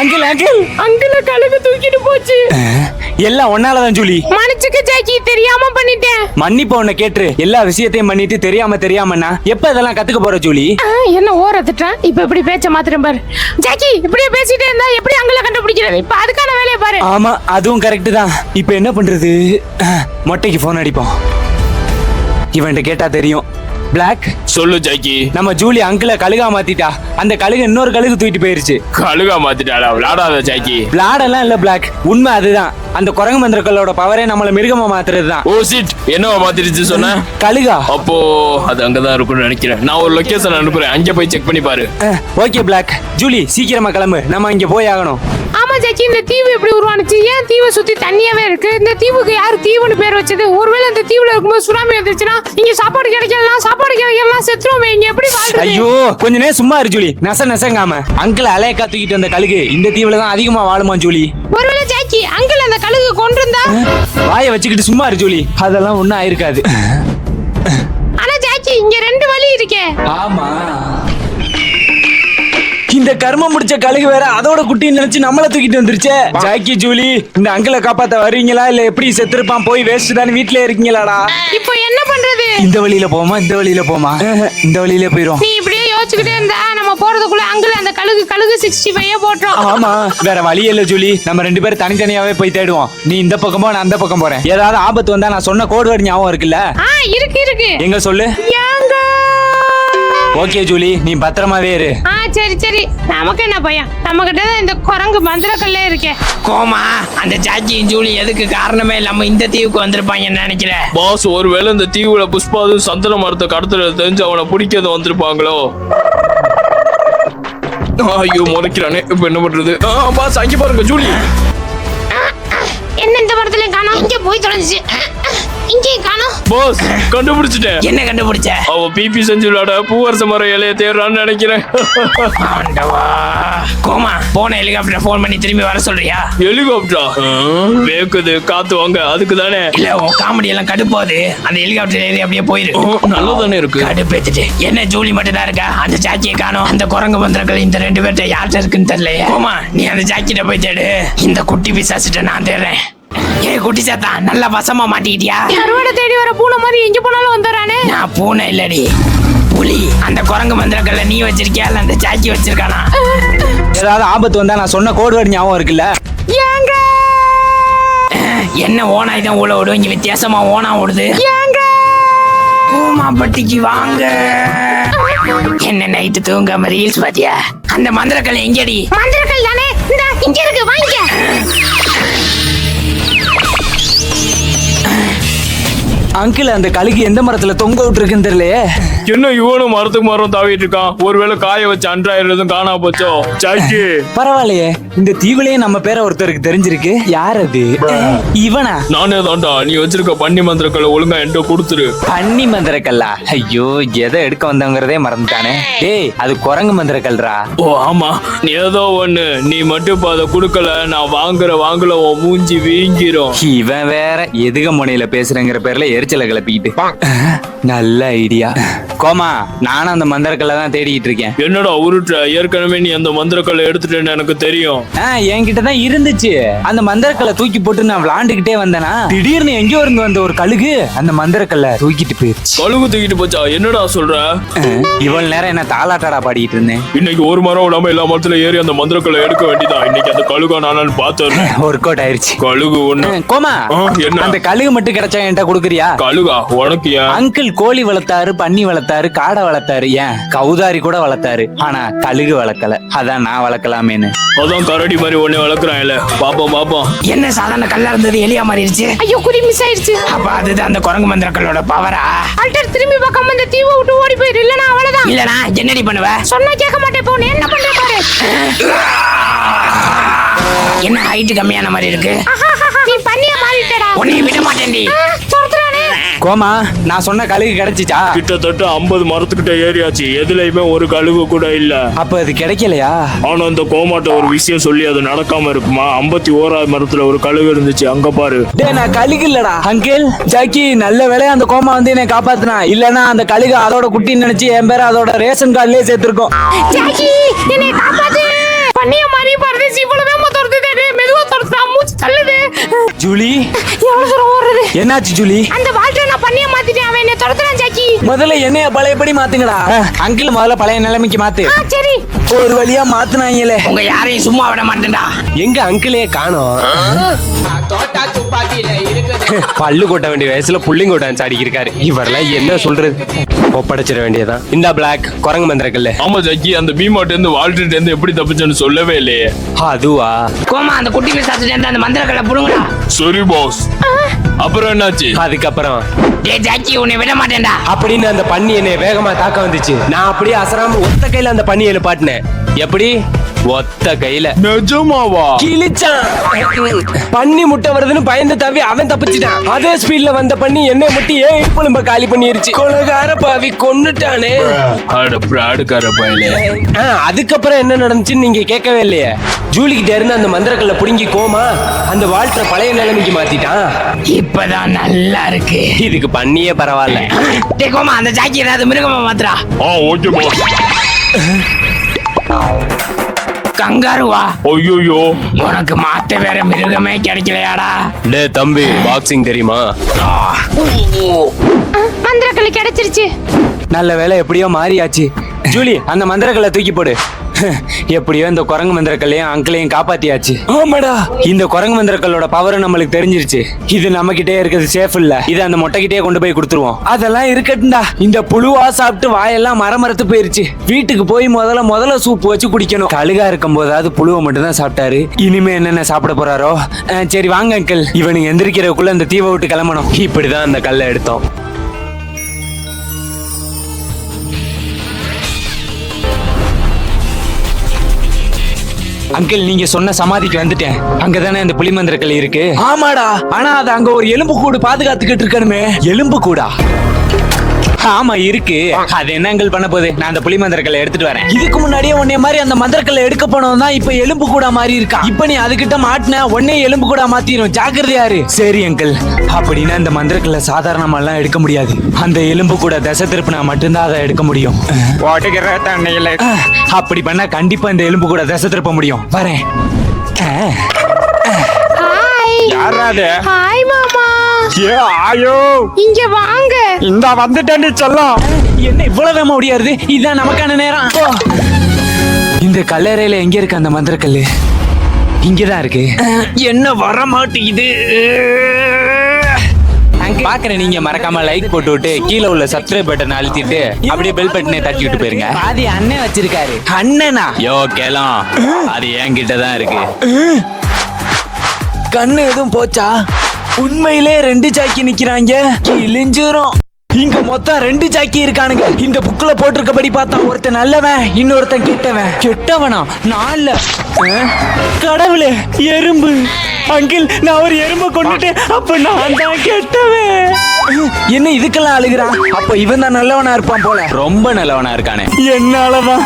அங்கிள் அங்கிள் அங்கிள், கழுகு தூக்கிட்டு போச்சு. எல்லாம் ஒன்னாலதான் ஜூலி. மன்னிச்சுக்க ஜாக்கி, தெரியாம பண்ணிட்டேன். மன்னிப்ப உன்னை கேட்டு எல்லா விஷயத்தையும் பண்ணிட்டு தெரியாமன்னா எப்ப இதெல்லாம் கத்துக்க போற ஜூலி? என்ன ஓரத்துட்டான் இப்ப இப்படி பேச்ச மாத்திரம் பாரு. ஜாக்கி, இப்படியே பேசிட்டே இருந்தா எப்படி அங்கிள கண்டுபிடிக்கிறது? இப்ப அதுக்கான வேலையை பாரு. ஆமா, அதுவும் கரெக்ட் தான். இப்ப என்ன பண்றது? மொட்டைக்கு போன் அடிப்போம். இவன்ட்ட கேட்டா தெரியும். பிளாக், சொல்லு ஜாக்கி. நம்ம ஜூலி அங்கிள கழுகா மாத்திட்டா. அந்த கழுகு இன்னொரு கழுகு தூக்கிட்டு போயிருச்சு. கழுகா மாத்திட்டாளா? விளையாடாத ஜாக்கி. விளையாடலாம் இல்ல பிளாக், உண்மை அதுதான். அந்த குரங்கு மந்திரக்கல்லோட பவரே நம்மள மிருகமா மாத்துறது தான். ஓ சிட், என்னவா மாத்திருச்சு சொன்ன? கழுகா. அப்போ அது அங்கதான் இருக்கும்னு நினைக்கிறேன். நான் ஒரு லொகேஷன் அனுப்புறேன், அங்க போய் செக் பண்ணி பாரு. Okay black. ஜூலி சீக்கிரமா கிளம்பு, நம்ம இங்க போய் ஆகணும். ஆமா ஜாக்கி, இந்த தீவு எப்படி உருவானுச்சு? ஏன் தீவை சுத்தி தண்ணியாவே இருக்கு? இந்த தீவுக்கு யாரு தீவுன்னு பேர் வச்சது? ஒருவேளை இந்த தீவுல இருக்கும்போது சுனாமி வந்துச்சுன்னா இங்க சாப்பாடு கிடைக்கலாம், செத்துருவோமே. இங்க எப்படி வாழ்றது? ஐயோ, கொஞ்ச நேரம் சும்மா இரு ஜூலி. நசங்காம. அங்கிள் அலையக்கா தூக்கிட்டு வந்த கழுகு இந்த தீவுல தான் அதிகமா வாழுமா ஜூலி. ஒருவேளை ஜாக்கி அங்கிள் அந்த கழுகு கொண்டிருந்தா? வாயை வச்சுக்கிட்டு சும்மா இரு ஜூலி, அதெல்லாம் ஒண்ணும் ஆயிருக்காது. ஆனா ஜாக்கி, இங்க 2 வழி இருக்கே. ஆமா, இந்த கர்மம் முடிச்ச கழுகு வேற அதோட குட்டின்னு நினைச்சு நம்மள தூக்கிட்டு வந்துருச்சே. ஜாக்கி, ஜூலி, இந்த அங்கிளை காப்பாத்த வருவீங்களா இல்ல எப்படி செத்துருப்பான் போய் வேஸ்ட் தான் வீட்டுல இருக்கீங்களாடா? இப்போ என்ன பண்றது? இந்த வழியில போமா இந்த வழியில போமா? இந்த வழியில போயிரும். நீ இப்படியே யோசிச்சுக்கிட்டே இருந்தா நம்ம போறதுக்குள்ள அங்கிள் அந்த கழுகு 65 போட்டுரும். ஆமா, வேற வழி இல்ல ஜூலி. நம்ம 2 பேரும் தனித்தனியாவே போய் தேடுவோம். நீ இந்த பக்கமோ நான் அந்த பக்கம் போறேன். ஏதாவது ஆபத்து வந்தா நான் சொன்ன கோடு வேர்டு ஞாபகம் இருக்குல்ல? இருக்கு. எங்க சொல்லு. ஓகே ஜூலி, நீ பத்திரமாவே இரு. சரி, நமக்கு என்ன பையன், நம்ம கிட்ட இந்த குரங்கு மந்திரக்கல்லே இருக்கே. கோமா, அந்த ஜாக்கியும் ஜூலி எதுக்கு காரணமே இல்லாம இந்த தீவுக்கு வந்திருப்பாங்கன்னு நினைக்கிறேன். பாஸ், ஒருவேளை இந்த தீவுல புஷ்பாதும் சந்தன மரத்தை கடத்துல தெரிஞ்சு அவனை பிடிக்கிறது வந்திருப்பாங்களோ? ஐயோ முறைக்கிறானே, இப்ப என்ன பண்றது? பாஸ் அங்கே பாருங்க ஜூலி. என்ன இந்த படத்துல காணோம்? இங்க போய் தொலைஞ்சிச்சு. இங்கே காணோம். பாஸ் கண்டுபிடிச்சிட்டேன். என்ன கண்டுபிடிச்ச? அவ பிபி செஞ்சு விளையாட பூவரச மரம் இலைய தேடுறான்னு நினைக்கிறேன். ஆண்டவா. கோமா போன ஹெலிகாப்டர் போன் பண்ணி திரும்பி வர சொல்றியா? ஹெலிகாப்டரா? வேக்குது காத்து வாங்க, அதுக்கு தானே. இல்ல உன் காமெடி எல்லாம் கடுப்பாது. அந்த ஹெலிகாப்டர் ஏறி அப்படியே போயிரு. நல்லதானே இருக்கு. கடுப்பேத்துட்டு என்ன ஜூலி மட்டும் தான் இருக்கா? அந்த ஜாக்கியை காணோம். அந்த குரங்கு மந்திரங்கள் இந்த 2 பேர்ட்ட யார்கிட்ட இருக்குன்னு தெரியல. கோமா நீ அந்த ஜாக்கிட்ட போய் தேடு. இந்த குட்டி பிசாசிட்ட நான் தேடுறேன். ஏ குட்டி சாத்தா, நல்லா வசமா மாட்டிக்கிட்டியா? கருவாடை தேடி வர பூனை மாதிரி எங்க போனாலும் வந்துறானே. நான் பூனை இல்லடி, புலி. அந்த குரங்கு மந்திரக்கல்ல நீ வச்சிருக்கியா இல்ல அந்த ஜாக்கி வச்சிருக்கானா? ஏதாவது ஆபத்து வந்தா நான் சொன்ன கோடு வேர்டு ஞாபகம் இருக்குல்ல? ஏங்க என்ன ஓனாய் தான் ஊழ விடும், இங்க வித்தியாசமா ஓனா ஓடுது. ஏங்க பூமாப்பட்டிக்கு வாங்க. என்ன நைட்டு தூங்காம ரீல்ஸ் பாத்தியா? அந்த மந்திரக்கல்ல எங்கடி? மந்திரக்கல் தானே, இந்த இங்க இருக்கு, வாங்கிக்க. அங்கிள் அந்த கழுகு எந்த மரத்துல தொங்க விட்டுருக்குன்னு தெரியலையே. என்ன இவனும் மரத்துக்கு மரம் தாவிட்டு இருக்கான்? ஒருவேளை காய வச்சு அன்றாயிரம் காணா போச்சோ? ஜாக்கி பரவாயில்லையே, இந்த தீவுலயே நம்ம பேரை ஒருத்தருக்கு தெரிஞ்சிருக்கு. யார் அது? இவனா? நானே தான்டா. நீ வச்சிருக்க பன்னி மந்திரக்கல்ல ஒழுங்கா என்கிட்ட கொடுத்துரு. பன்னி மந்திரக்கல்லா? ஐயோ, எதை எடுக்க வந்தவங்கிறதே மறந்துட்டானே. டேய், அது குரங்கு மந்திரக்கல்றா. ஓ ஆமா, நீ ஏதோ ஒண்ணு. நீ மட்டும் இப்ப அதை கொடுக்கல, நான் வாங்கல உன் மூஞ்சி வீங்கிரும். இவன் வேற எதுக முனையில பேசுறேங்கிற பேர்ல எரிச்சலை கிளப்பிக்கிட்டு. நல்ல ஐடியா. கோமா, நானும் அந்த மந்திரக்கல்ல தான் தேடிட்டு இருக்கேன். என்னடா உருட்டுற? ஏற்கனவே நீ அந்த மந்திரக்கல்லை எடுத்துட்டேன்னு எனக்கு தெரியும். என்கிட்ட தான் இருந்துச்சு. அந்த மந்திரக்கல்லை தூக்கி போட்டு நான் விளாண்டுகிட்டே வந்தேனா, திடீர்னு எங்கேயோ இருந்து வந்த ஒரு கழுகு அந்த மந்திரக்கல்லை தூக்கிட்டு போயிருச்சு. கழுகு தூக்கிட்டு போச்சா? என்னடா சொல்ற? இவ்வளவு நேரம் என்ன தாலாட்டாடா பாடிட்டு இருந்தேன். இன்னைக்கு ஒரு மரம் விடாம எல்லா மரத்துல ஏறி அந்த மந்திரக்கல்லை எடுக்க வேண்டியதான். இன்னைக்கு அந்த கழுகா நானான்னு பார்த்தேன். ஒர்க் அவுட் ஆயிருச்சு. கழுகு ஒண்ணு. கோமா, என்ன? அந்த கழுகு மட்டும் கிடைச்சா என்கிட்ட கொடுக்குறியா? கழுகா உனக்கு ஏன்? அங்கிள் கோழி வளர்த்தாரு, பன்னி வளர்த்தாரு, காடை வளர்த்தாரு, ஏன் கௌதாரி கூட வளர்த்தாரு. ஆனா கழுகு வளர்க்கல. அதான் நான் வளர்க்கலாமேன்னு. அதான் கரடி மாதிரி ஒண்ணே வளர்க்குறான்ல. பாப்போம். என்ன சாதாரண கல்லா இருந்தது எலியா மாறிடுச்சு? ஐயோ, குறி மிஸ் ஆயிடுச்சு. அப்ப அதுதான் அந்த குரங்கு மந்திரக்கல்லோட பவரா? ஆல்டர் திரும்பி பார்க்காம இந்த தீவை விட்டு ஓடி போயிரு, இல்லனா அவ்வளவுதான். இல்லனா என்னடி பண்ணுவ? சொன்னா கேட்க மாட்டே. போ, என்ன பண்ற பாரு. என்ன ஹைட் கம்மியான மாதிரி இருக்கு? நீ பண்ணிய மாறிட்டடா. உன்னை விட மாட்டேன்டி. சொல்றானே. கோமா, நான் சொன்ன கழுகு கிடைச்சிச்சா? கிட்டத்தட்ட 50 மரத்துக்கிட்ட ஏறியாச்சு. எதுலயுமே ஒரு கழுகு கூட இல்ல. அப்ப அது கிடைக்கலையா? ஆனா இந்த கோமாட்ட ஒரு விஷயம் சொல்லி அது நடக்காம இருக்குமா? 51வது மரத்துல ஒரு கழுகு இருந்துச்சு, அங்க பாரு. டேய், நான் கழுகு இல்லடா. அங்கிள் ஜாக்கி, நல்ல வேளையா அந்த கோமா வந்து என்னை காப்பாத்துனா. இல்லனா அந்த கழுகு அதோட குட்டின்னு நினைச்சு என் பேரை அதோட ரேஷன் கார்டுலயே சேர்த்திருக்கோம். ஜாக்கி, என்னை காப்பாத்து. பண்ணிய மாறி பரதேசி இவ்வளவு வேகமா துரத்துதே. மெதுவா துரத்துறா, மூச்சு தள்ளுது. ஜூலி, எவ்வளவு தூரம் ஓடுறது? என்னாச்சு ஜூலி? அந்த வாழ்க்கை நான் பண்ணிய மாத்திட்டேன். அவன் என்ன துரத்துறான். ஜாக்கி, முதல்ல என்னைய பழையபடி மாத்துங்கடா. அங்கிள் முதல்ல பழைய நிலைமைக்கு மாத்து. சரி. ஒரு வழியா மாத்துனாங்களே. உங்க யாரையும் சும்மா விட மாட்டேன்டா. எங்க அங்கிளே காணோம். பல்லு கொட்ட வேண்டிய வயசுல புள்ளிங்கோ டான்ஸ் ஆடிக்கிருக்காரு. இவரெல்லாம் என்ன சொல்றது? ஒப்படைச்சிட வேண்டியதான். இந்த பிளாக் குரங்கு மந்திரக்கல்ல. ஆமா ஜாக்கி, அந்த பீமாட்ட இருந்து வால்ட்டு இருந்து எப்படி தப்பிச்சேன்னு சொல்லவே இல்லையே. அதுவா? கோமா, அந்த குட்டி பிசாசுட்ட இருந்து அந்த மந்திரக்கல்லை புடுங்கடா. சரி பாஸ். அப்புறம் என்னாச்சு? அதுக்கப்புறம் டேய் ஜாக்கி, உன்னை விட மாட்டேன்டா. அப்படின்னு அந்த பன்னி என்னை வேகமா தாக்க வந்துச்சு. நான் அப்படியே அசராம ஒத்த கையில அந்த பன்னியை எழுப்பாட்டினேன். எப்படி? ஒத்த கையில. நிஜமாவா? கிழிச்சான். பன்னி முட்டை வருதுன்னு பயந்து தவி அவன் தப்பிச்சிட்டான். அதே ஸ்பீட்ல வந்த பன்னி என்னை முட்டி ஏன் இடுப்புழும்ப காலி பண்ணிருச்சு. கொலகார பாவி கொன்னுட்டானே. அடுக்கார பயலே. அதுக்கப்புறம் என்ன நடந்துச்சுன்னு நீங்க கேட்கவே இல்லையே. ஜூலி கிட்ட இருந்து அந்த மந்திரக்கல்ல புடுங்கி கோமா அந்த வாழ்க்கை பழைய நிலைமைக்கு மாத்திட்டான். இப்பதான் நல்லா இருக்கு. இதுக்கு பண்ணியே பரவாயில்ல. டேய் கோமா, அந்த ஜாக்கி ஏதாவது மிருகமா மாத்துறா. Okay pass. கங்காருவா? ஐயோ, உனக்கு மாத்த வேற மிருகமே கிடைக்கலையாடா? டே தம்பி, பாக்ஸிங் தெரியுமா? மந்திரக்கல் கிடைச்சிருச்சு. நல்ல வேலை, எப்படியோ மாறியாச்சு. ஜூலி, அந்த மந்திரக்கல்லை தூக்கி போடு. எப்படியோ இந்த குரங்கு மந்திரக்கல்லையும் அங்கிளையும் காப்பாத்தியாச்சு. ஆமாடா, இந்த குரங்கு மந்திரக்கல்லோட பவர் நம்மளுக்கு தெரிஞ்சிருச்சு. இது நம்ம கிட்டே இருக்கிறது சேஃப் இல்ல. இது அந்த மொட்டைக்கிட்டே கொண்டு போய் கொடுத்துருவோம். அதெல்லாம் இருக்கட்டும்டா. இந்த புழுவா சாப்பிட்டு வாயெல்லாம் மரமரத்து போயிருச்சு. வீட்டுக்கு போய் முதல்ல சூப் வச்சு குடிக்கணும். கழுகா இருக்கும் போதாவது புழுவை மட்டும் தான் சாப்பிட்டாரு. இனிமே என்னென்ன சாப்பிட போறாரோ. சரி வாங்க அங்கிள், இவனுக்கு எந்திரிக்கிறதுக்குள்ள இந்த தீவை விட்டு கிளம்பணும். இப்படிதான் அந்த கல்லை எடுத்தோம். அங்கிள் நீங்க சொன்ன சமாதிக்கு வந்துட்டேன். அங்கதானே அந்த புலி மந்திரக்கல் இருக்கு. ஆமாடா, ஆனா அது அங்க ஒரு எலும்பு கூடு பாதுகாத்துக்கிட்டு இருக்கணுமே. எலும்பு கூடா? ஆமா இருக்கு. அது என்ன அங்கிள் பண்ண போகுது? நான் அந்த புலி மந்திரக்கல்லை எடுத்துட்டு வரேன். இதுக்கு முன்னாடியே உன்னை மாதிரி அந்த மந்திரக்கல்ல எடுக்க போனவன் தான் இப்ப எலும்பு கூடா மாறி இருக்கா. இப்ப நீ அதுகிட்ட மாட்டின உடனே எலும்பு கூடா மாத்திரும். ஜாக்கிரதையாரு. சரி அங்கிள், அப்படின்னா அந்த மந்திரக்கல்லை சாதாரணமா எல்லாம் எடுக்க முடியாது. அந்த எலும்பு கூட திசை திருப்பினா மட்டும்தான் அதை எடுக்க முடியும். ஓட்டுகிற தண்ணியில அப்படி பண்ணா கண்டிப்பா இந்த எலும்பு கூட திசை திருப்ப முடியும். வரேன். ஹாய். யாராது? ஹாய் மாமா. ஏ ஆயோ, இங்க வாங்க. இந்த வந்துட்டேன்னு சொல்லலாம். என்ன இவ்வளவு வேகமா ஓடியாருது? இதுதான் நமக்கான நேரம். இந்த கல்லறையில எங்க இருக்கு அந்த மந்திரக்கல்லு? இங்கதான் இருக்கு. என்ன வர மாட்டேங்குது. பாக்குறேன். நீங்க மறக்காம லைக் போட்டு விட்டு கீழே உள்ள சப்ஸ்கிரைப் பட்டன் அழுத்திட்டு அப்படியே பெல் பட்டனை தட்டி விட்டு போயிருங்க. பாதி அண்ணன் வச்சிருக்காரு. அண்ணனா? யோ கேளம், அது என்கிட்ட தான் இருக்கு. கண்ணு எதுவும் போச்சா? உண்மையிலே 2 ஜாக்கி நிக்கிறாங்க. கிழிஞ்சிரும். இங்க மொத்தம் 2 ஜாக்கி இருக்கானுங்க. இந்த புக்ல போட்டிருக்கபடி பார்த்தா ஒருத்தன் நல்லவன், இன்னொருத்தன் கெட்டவன். கெட்டவனா? நான் இல்ல. கடவுளே, எறும்பு. அங்கிள், நான் ஒரு எறும்பை கொண்டுட்டேன். அப்ப நான் தான் கெட்டவன். என்ன இதுக்கெல்லாம் அழுகிறான்? அப்ப இவன் தான் நல்லவனா இருப்பான் போல. ரொம்ப நல்லவனா இருக்கானே. என்னாலதான்.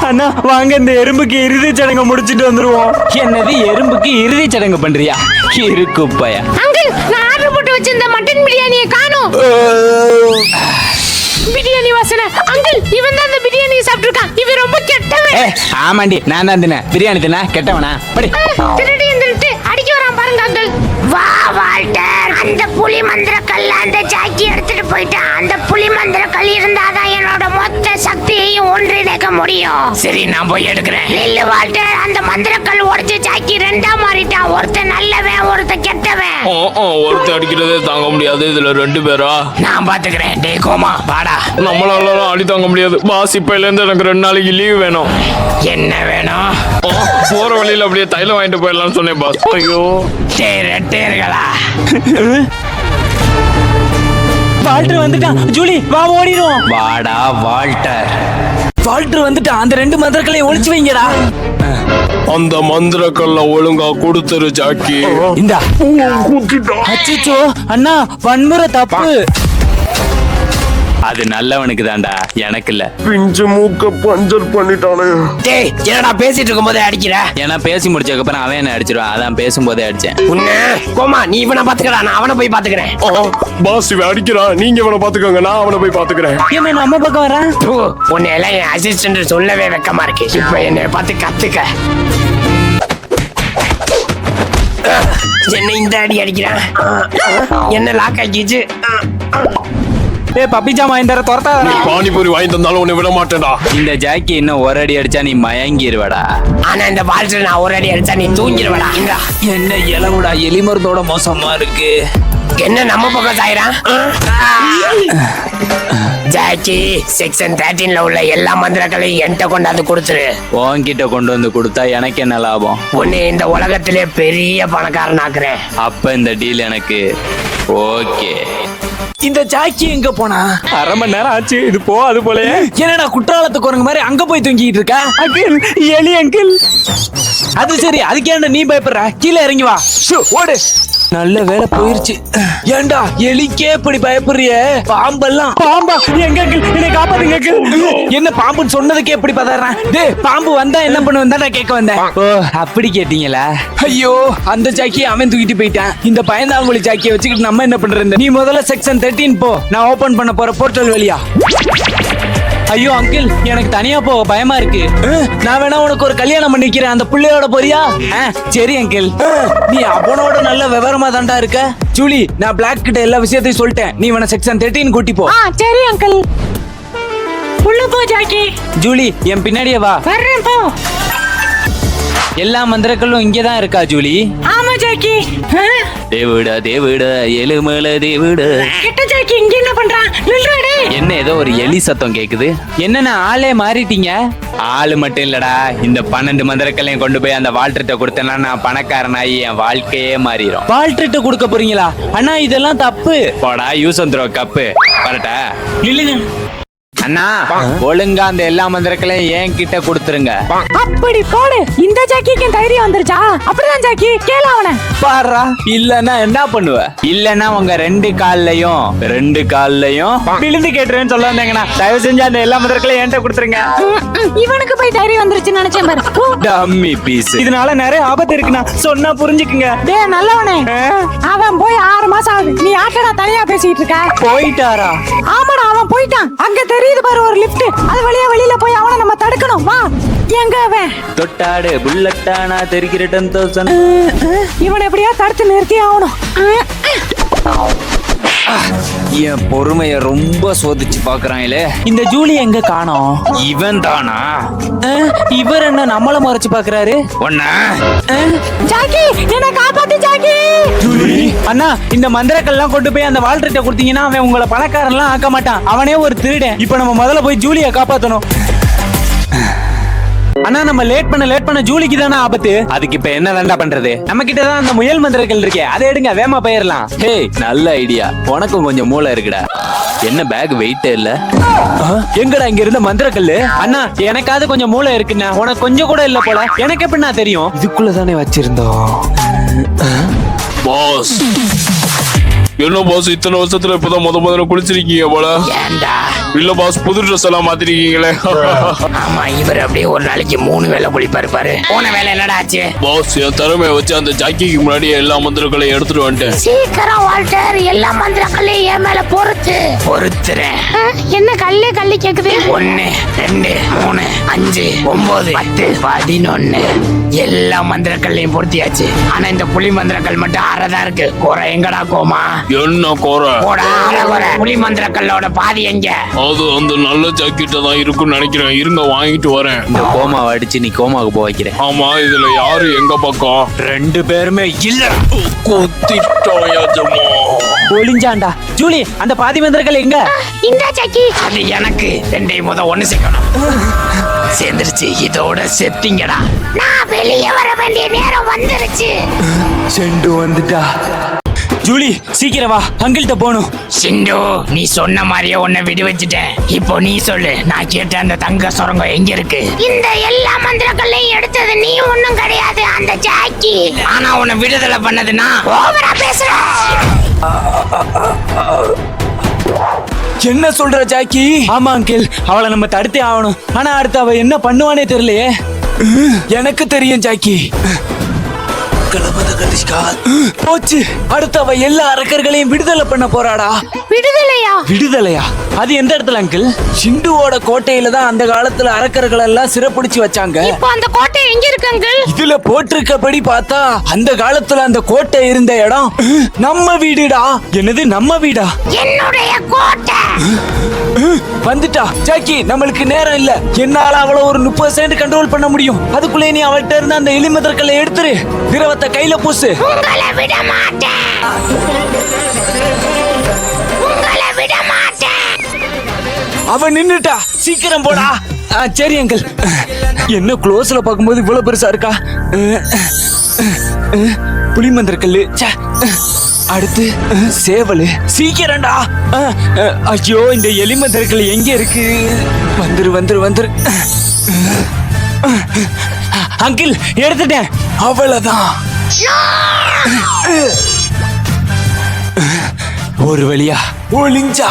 அண்ணா வாங்க, இந்த எறும்புக்கு இறுதி சடங்கை முடிச்சிட்டு வந்துருவோம். என்னது, எறும்புக்கு இறுதி சடங்கு பண்றியா? இருக்குப்பையா. அங்கிள், நான் ஆர்டர் போட்டு வச்சிருந்த மட்டன் பிரியாணியை காணோம். பிரியாணி வாசனை. அங்கிள், இவன் தான் அந்த பிரியாணியை சாப்பிட்டுருக்கான். இவன் ரொம்ப கெட்டவன். ஆமாண்டி, நான் தான் தின பிரியாணி தின கெட்டவனா? படி. திருடி இருந்துட்டு அடிக்க வரான் பாருங்க அங்கிள். வா வால்டர், அந்த புலி மந்திரக்கல்ல அந்த ஜாக்கி எடுத்துட்டு போயிட்டான். அந்த புலி மந்திரக்கல் இருந்தாதான் என்னோட மொத்த சக்தியையும் ஒன்றிணைக்க முடியும். சரி, நான் போய் எடுக்கிறேன். இல்ல வால்டர், அந்த மந்திரக்கல் உடைச்சு ஜாக்கி 2ஆ மாறிட்டான். ஒருத்தன் நல்லவன், ஒருத்தன் கெட்டவன். ஒருத்தர் அடிக்கிறதே தாங்க முடியாது, இதுல 2 பேரா? நான் பாத்துக்கிறேன். டே கோமா, வாடா. நம்மளால அடி தாங்க முடியாது பாஸ். இப்பையில இருந்து எனக்கு 2 நாளைக்கு லீவ் வேணும். என்ன வேணும்? போற வழியில அப்படியே தைலம் வாங்கிட்டு போயிடலாம்னு சொன்னேன் பாஸ். ஐயோ, ரெட்டேர்களா? வால்டர் வந்துட்டான். ஜூலி வா, ஓடிடுவோம். வாடா வால்டர். வால்டர் வந்துட்டான். அந்த 2 மந்திரக்களையும் ஒளிச்சு வைங்கடா. அந்த மந்திரக்கல்ல ஒழுங்கா கொடுத்துரு ஜாக்கி. இந்தா. அச்சச்சோ அண்ணா, வன்முறை தப்பு. அது நல்லவனுக்கு தான்டா, எனக்கு இல்ல. பிஞ்சு மூக்க பஞ்சர் பண்ணிட்டானே. டேய், என்னடா பேசிட்டு இருக்கும் போதே அடிக்கிற? ஏன்னா பேசி முடிச்சதுக்கு அப்புறம் அவன் என்ன அடிச்சிருவான், அதான் பேசும்போதே அடிச்சேன். உன்ன கோமா, நீ இவனை பாத்துக்கடா, நான் அவனை போய் பாத்துக்கிறேன். பாஸ் இவன் அடிக்கிறான், நீங்க இவனை பாத்துக்கோங்க, நான் அவனை போய் பாத்துக்கிறேன். என்ன நம்ம பக்கம் வரான்? உன்னை எல்லாம் என் அசிஸ்டன்ட் சொல்லவே வெக்கமா இருக்கு. இப்ப என்னை பார்த்து கத்துக்க. என்ன இந்த அடி அடிக்கிறான்? என்ன லாக் ஆக்கிச்சு? ஏ பப்பிஜாமா, இந்த துரத்தாதடா. பானிபூரி வாங்கி தந்தாலும் உன்னை விட மாட்டேன்டா. இந்த ஜாக்கி இன்னும் ஒரு அடி அடிச்சா நீ மயங்கிருவடா. ஆனா இந்த பால்ஸ்ல நான் ஒரு அடி அடிச்சா நீ தூங்கிடுவடா. என்ன இளவுடா, எலி மருந்தோட மோசமா இருக்கு. என்ன நம்ம பக்கம் சாயிரான்? ஜாக்கி, செக்ஷன் 13ல உள்ள எல்லா மந்திரங்களையும் என்கிட்ட கொண்டாந்து கொடுத்துரு. உன்கிட்ட கொண்டு வந்து கொடுத்தா எனக்கு என்ன லாபம்? உன்னை இந்த உலகத்திலே பெரிய பணக்காரன் ஆக்குறேன். அப்ப இந்த டீல் எனக்கு ஓகே. இந்த ஜாக்கி எங்க போனா? 1/2 மணி நேரம் ஆச்சு, இது போ அது போலயே. என்னடா குற்றாலத்துக்கு குரங்கு மாதிரி அங்க போய் தூங்கிட்டு இருக்க? அங்கிள், எலி அங்கிள். அது சரி, அதுக்கேண்டா நீ பயப்படுற? கீழே இறங்கி வா. ஓடு. நல்ல வேலை போயிருச்சு. ஏண்டா எலிக்கே இப்படி பயப்படுறிய? பாம்பெல்லாம். பாம்பா? எங்க அங்கிள், என்னை காப்பாத்துங்க அங்கிள். என்ன பாம்புன்னு சொன்னதுக்கே எப்படி பதறான்? டேய், பாம்பு வந்தா என்ன பண்ணுவேன் தான் கேட்க வந்தேன். ஓ அப்படி கேட்டீங்களா? ஐயோ, அந்த ஜாக்கியை அவன் தூக்கிட்டு போயிட்டான். இந்த பயந்தாங்குழி ஜாக்கியை வச்சுக்கிட்டு நம்ம என்ன பண்றது? நீ முதல்ல செக்ஷன் 13 போ, நான் ஓபன் பண்ண போற போர்ட்டல் வழியா. ஐயோ அங்கிள், எனக்கு தனியா போக பயமா இருக்கு. நான் வேணா உனக்கு ஒரு கல்யாணம் பண்ணிக்கிறேன், அந்த பிள்ளையோட போறியா? சரி அங்கிள். நீ அவனோட நல்ல விவரமா தாண்டா இருக்க. ஜூலி, நான் பிளாக் கிட்ட எல்லா விஷயத்தையும் சொல்லிட்டேன். நீ வேணா செக்ஷன் 13 கூட்டி போ. சரி அங்கிள். உள்ள போ ஜாக்கி. ஜூலி, என் பின்னாடியே வா. வர்றேன், போ. எல்லா மந்திரங்களும் இங்கதான் இருக்கா ஜூலி? ஆமா ஜாக்கி. தேவிடா தேவிடா எலுமல தேவிடா. கெட்ட ஜாக்கி இங்க என்ன பண்றான்? நில்றடே. என்ன ஏதோ ஒரு எலி சத்தம் கேக்குது? என்னன்னா ஆளே மாறிட்டீங்க? ஆளு மட்டும் இல்லடா, இந்த 12 மந்திரக்கல்லையும் கொண்டு போய் அந்த வால்டர்ட்ட கொடுத்தேன்னா நான் பணக்காரனாயி என் வாழ்க்கையே மாறிடும். வால்டர்ட்ட கொடுக்க போறீங்களா? அண்ணா இதெல்லாம் தப்பு. போடா யூஸ் த்ரோ கப்பு. வரட்டா? இல்லைங்க. அண்ணா ஒழுங்கா அந்த எல்லா மந்திரக்களையும் என் கிட்ட கொடுத்துருங்க. அப்படி போடு. இந்த ஜாக்கிக்கு தைரியம் வந்துருச்சா? அப்படிதான் ஜாக்கி, கேளு அவனை. பாருடா, இல்லன்னா என்ன பண்ணுவ? இல்லன்னா உங்க ரெண்டு கால்லையும் விழுந்து கேட்டுறேன்னு சொல்ல வந்தேங்கண்ணா. தயவு செஞ்சு அந்த எல்லா மந்திரக்களையும் என்கிட்ட கொடுத்துருங்க. இவனுக்கு போய் தைரியம் வந்துருச்சுன்னு நினைச்சேன் பாரு. Dummy piece. இதனால நிறைய ஆபத்து இருக்குண்ணா, சொன்னா புரிஞ்சுக்குங்க. டேய் நல்லவனே, அவன் போய் 6 மாசம் ஆகுது. நீ ஆட்டடா தனியா பேசிட்டு இருக்க? போயிட்டாரா? ஆமாடா, அவன் போயிட்டான். அங்க தெரியுது பாரு ஒரு லிஃப்ட். அது வழியா வெளியில போய் அவனை நம்ம தடுக்கணும். வா. எங்க அவன்? தொட்டாடு புல்லட்டானா தெரிகிற 10,000. இவனை எப்படியா தடுத்து நிறுத்தி ஆகணும். என் பொறுமைய ரொம்ப சோதிச்சு பாக்குறாங்களே. இந்த ஜூலி எங்க காணோம்? இவன் தானா? இவர் என்ன நம்மள மறைச்சு பாக்குறாரு? ஒண்ணா ஜாக்கி, என்ன காப்பாத்து ஜாக்கி. ஜூலி அண்ணா, இந்த மந்திரக்கள்லாம் கொண்டு போய் அந்த வால்டர்ட்ட கொடுத்தீங்கன்னா அவன் உங்களை பணக்காரன்லாம் ஆக்க மாட்டான். அவனே ஒரு திருடன். இப்ப நம்ம முதல்ல போய் ஜூலியை காப்பாத்தணும். அண்ணா, நம்ம லேட் பண்ண ஜூலிக்கு தானே ஆபத்து. அதுக்கு இப்ப என்ன வேண்டா பண்றது? நம்ம கிட்ட தான் அந்த முயல் மந்திரங்கள் இருக்கே, அதை எடுங்க, வேமா போயிடலாம். ஹே, நல்ல ஐடியா. உனக்கும் கொஞ்சம் மூளை இருக்குடா. என்ன பேக் வெயிட்டே இல்ல? எங்கடா இங்க இருந்த மந்திரக்கல்லு? அண்ணா, எனக்காவது கொஞ்சம் மூளை இருக்குண்ணா, உனக்கு கொஞ்சம் கூட இல்ல போல. எனக்கு எப்படின்னா தெரியும்? இதுக்குள்ளதானே வச்சிருந்தோம். பாஸ், என்ன பாஸ் இத்தனை வருஷத்துல இப்பதான் முதல்ல குளிச்சிருக்கீங்க போல? ஏண்டா? இல்ல பாஸ், புது ட்ரெஸ் எல்லாம் மாத்திருக்கீங்களே. ஆமா, இவர் அப்படியே ஒரு நாளைக்கு 3 வேளை குளிப்பாரு பாரு. போன வேலை என்னடா ஆச்சு? பாஸ், என் திறமைய வச்சு அந்த ஜாக்கிக்கு முன்னாடி எல்லா மந்திரங்களையும் எடுத்துட்டு வந்துட்டேன். சீக்கிரம் வால்டர், எல்லா மந்திரங்களையும் என் மேல பொறுத்துறேன். என்ன கல்லு கேக்குது? 1 2 3 5 9 10 11 எல்லா மந்திரக்கள்லையும் பொருத்தியாச்சு. ஆனா இந்த புலி மந்திரக்கல் மட்டும் அறதான் இருக்கு. குறை எங்கடா கோமா? என்ன குறை? புலி மந்திரக்கல்லோட பாதி எங்க? அது அந்த நல்ல ஜாக்கிட்ட தான் இருக்குன்னு நினைக்கிறேன். இருங்க, வாங்கிட்டு வரேன். இந்த கோமாவை அடிச்சு நீ கோமாவுக்கு போக வைக்கிறேன். ஆமா, இதுல யாரு எங்க பக்கம்? 2 பேருமே இல்ல. குத்திட்டோம். ஒளிஞ்சாண்டா. ஜூலி, அந்த பாதி மந்திரங்கள் எங்க? இந்த ஜாக்கி. அது எனக்கு 2 1 சேர்க்கணும். சேர்ந்துருச்சு. இதோட செத்திங்கடா. நான் வெளியே வர வேண்டிய நேரம் வந்துருச்சு. செண்டு வந்துட்டா. ஜூலி, சீக்கிரம் வா, அங்கிள்கிட்ட போகணும். சிண்டு, நீ சொன்ன மாதிரியே உன்னை விடு வச்சுட்டேன். இப்போ நீ சொல்லு, நான் கேட்ட அந்த தங்க சுரங்கம் எங்க இருக்கு? இந்த எல்லா மந்திரங்களையும் எடுத்தது நீ ஒண்ணும் கிடையாது, அந்த ஜாக்கி. ஆனா உன்னை விடுதலை பண்ணதுன்னா ஓவரா பேசுற. என்ன சொல்ற ஜாக்கி? ஆமா அங்கிள், அவளை நம்ம தடுத்தே ஆகணும். ஆனா அடுத்து அவ என்ன பண்ணுவானே தெரியலையே. எனக்கு தெரியும் ஜாக்கி. போச்சு, அடுத்து அவ எல்லா அரக்கர்களையும் விடுதலை பண்ண போறாடா. விடுதலையா? அது எந்த இடத்துல அங்கிள்? சிண்டுவோட கோட்டையில தான் அந்த காலத்துல அரக்கர்கள் எல்லாம் சிறப்பிடிச்சு வச்சாங்க. இப்போ அந்த கோட்டை எங்க இருக்கு அங்கிள்? இதுல போட்டிருக்கபடி பார்த்தா அந்த காலத்துல அந்த கோட்டை இருந்த இடம் நம்ம வீடுடா. என்னது நம்ம வீடா? என்னுடைய கோட்டை. வந்துட்டா ஜாக்கி, நம்மளுக்கு நேரம் இல்ல. என்னால அவளை ஒரு 30 செகண்ட் கண்ட்ரோல் பண்ண முடியும். அதுக்குள்ளே நீ அவள்கிட்ட இருந்த அந்த எலிமதற்களை எடுத்துரு, திரவத்தை கையில பூசு. உங்களை விட மாட்டேன். அவ நின்னுட்டா, சீக்கிரம் போடா. சரி அங்கிள். என்ன க்ளோஸ்ல பார்க்கும்போது இவ்வளவு பெருசா இருக்கா? புளிமந்திரக்கல்லு. அடுத்து சேவலு. சீக்கிரம்டா. ஐயோ, இந்த எலிமந்திரக்கல் எங்க இருக்கு? வந்துரு. அங்கிள், எடுத்துட்டேன். அவ்வளவுதான். ஒரு வழியா ஒளிஞ்சா.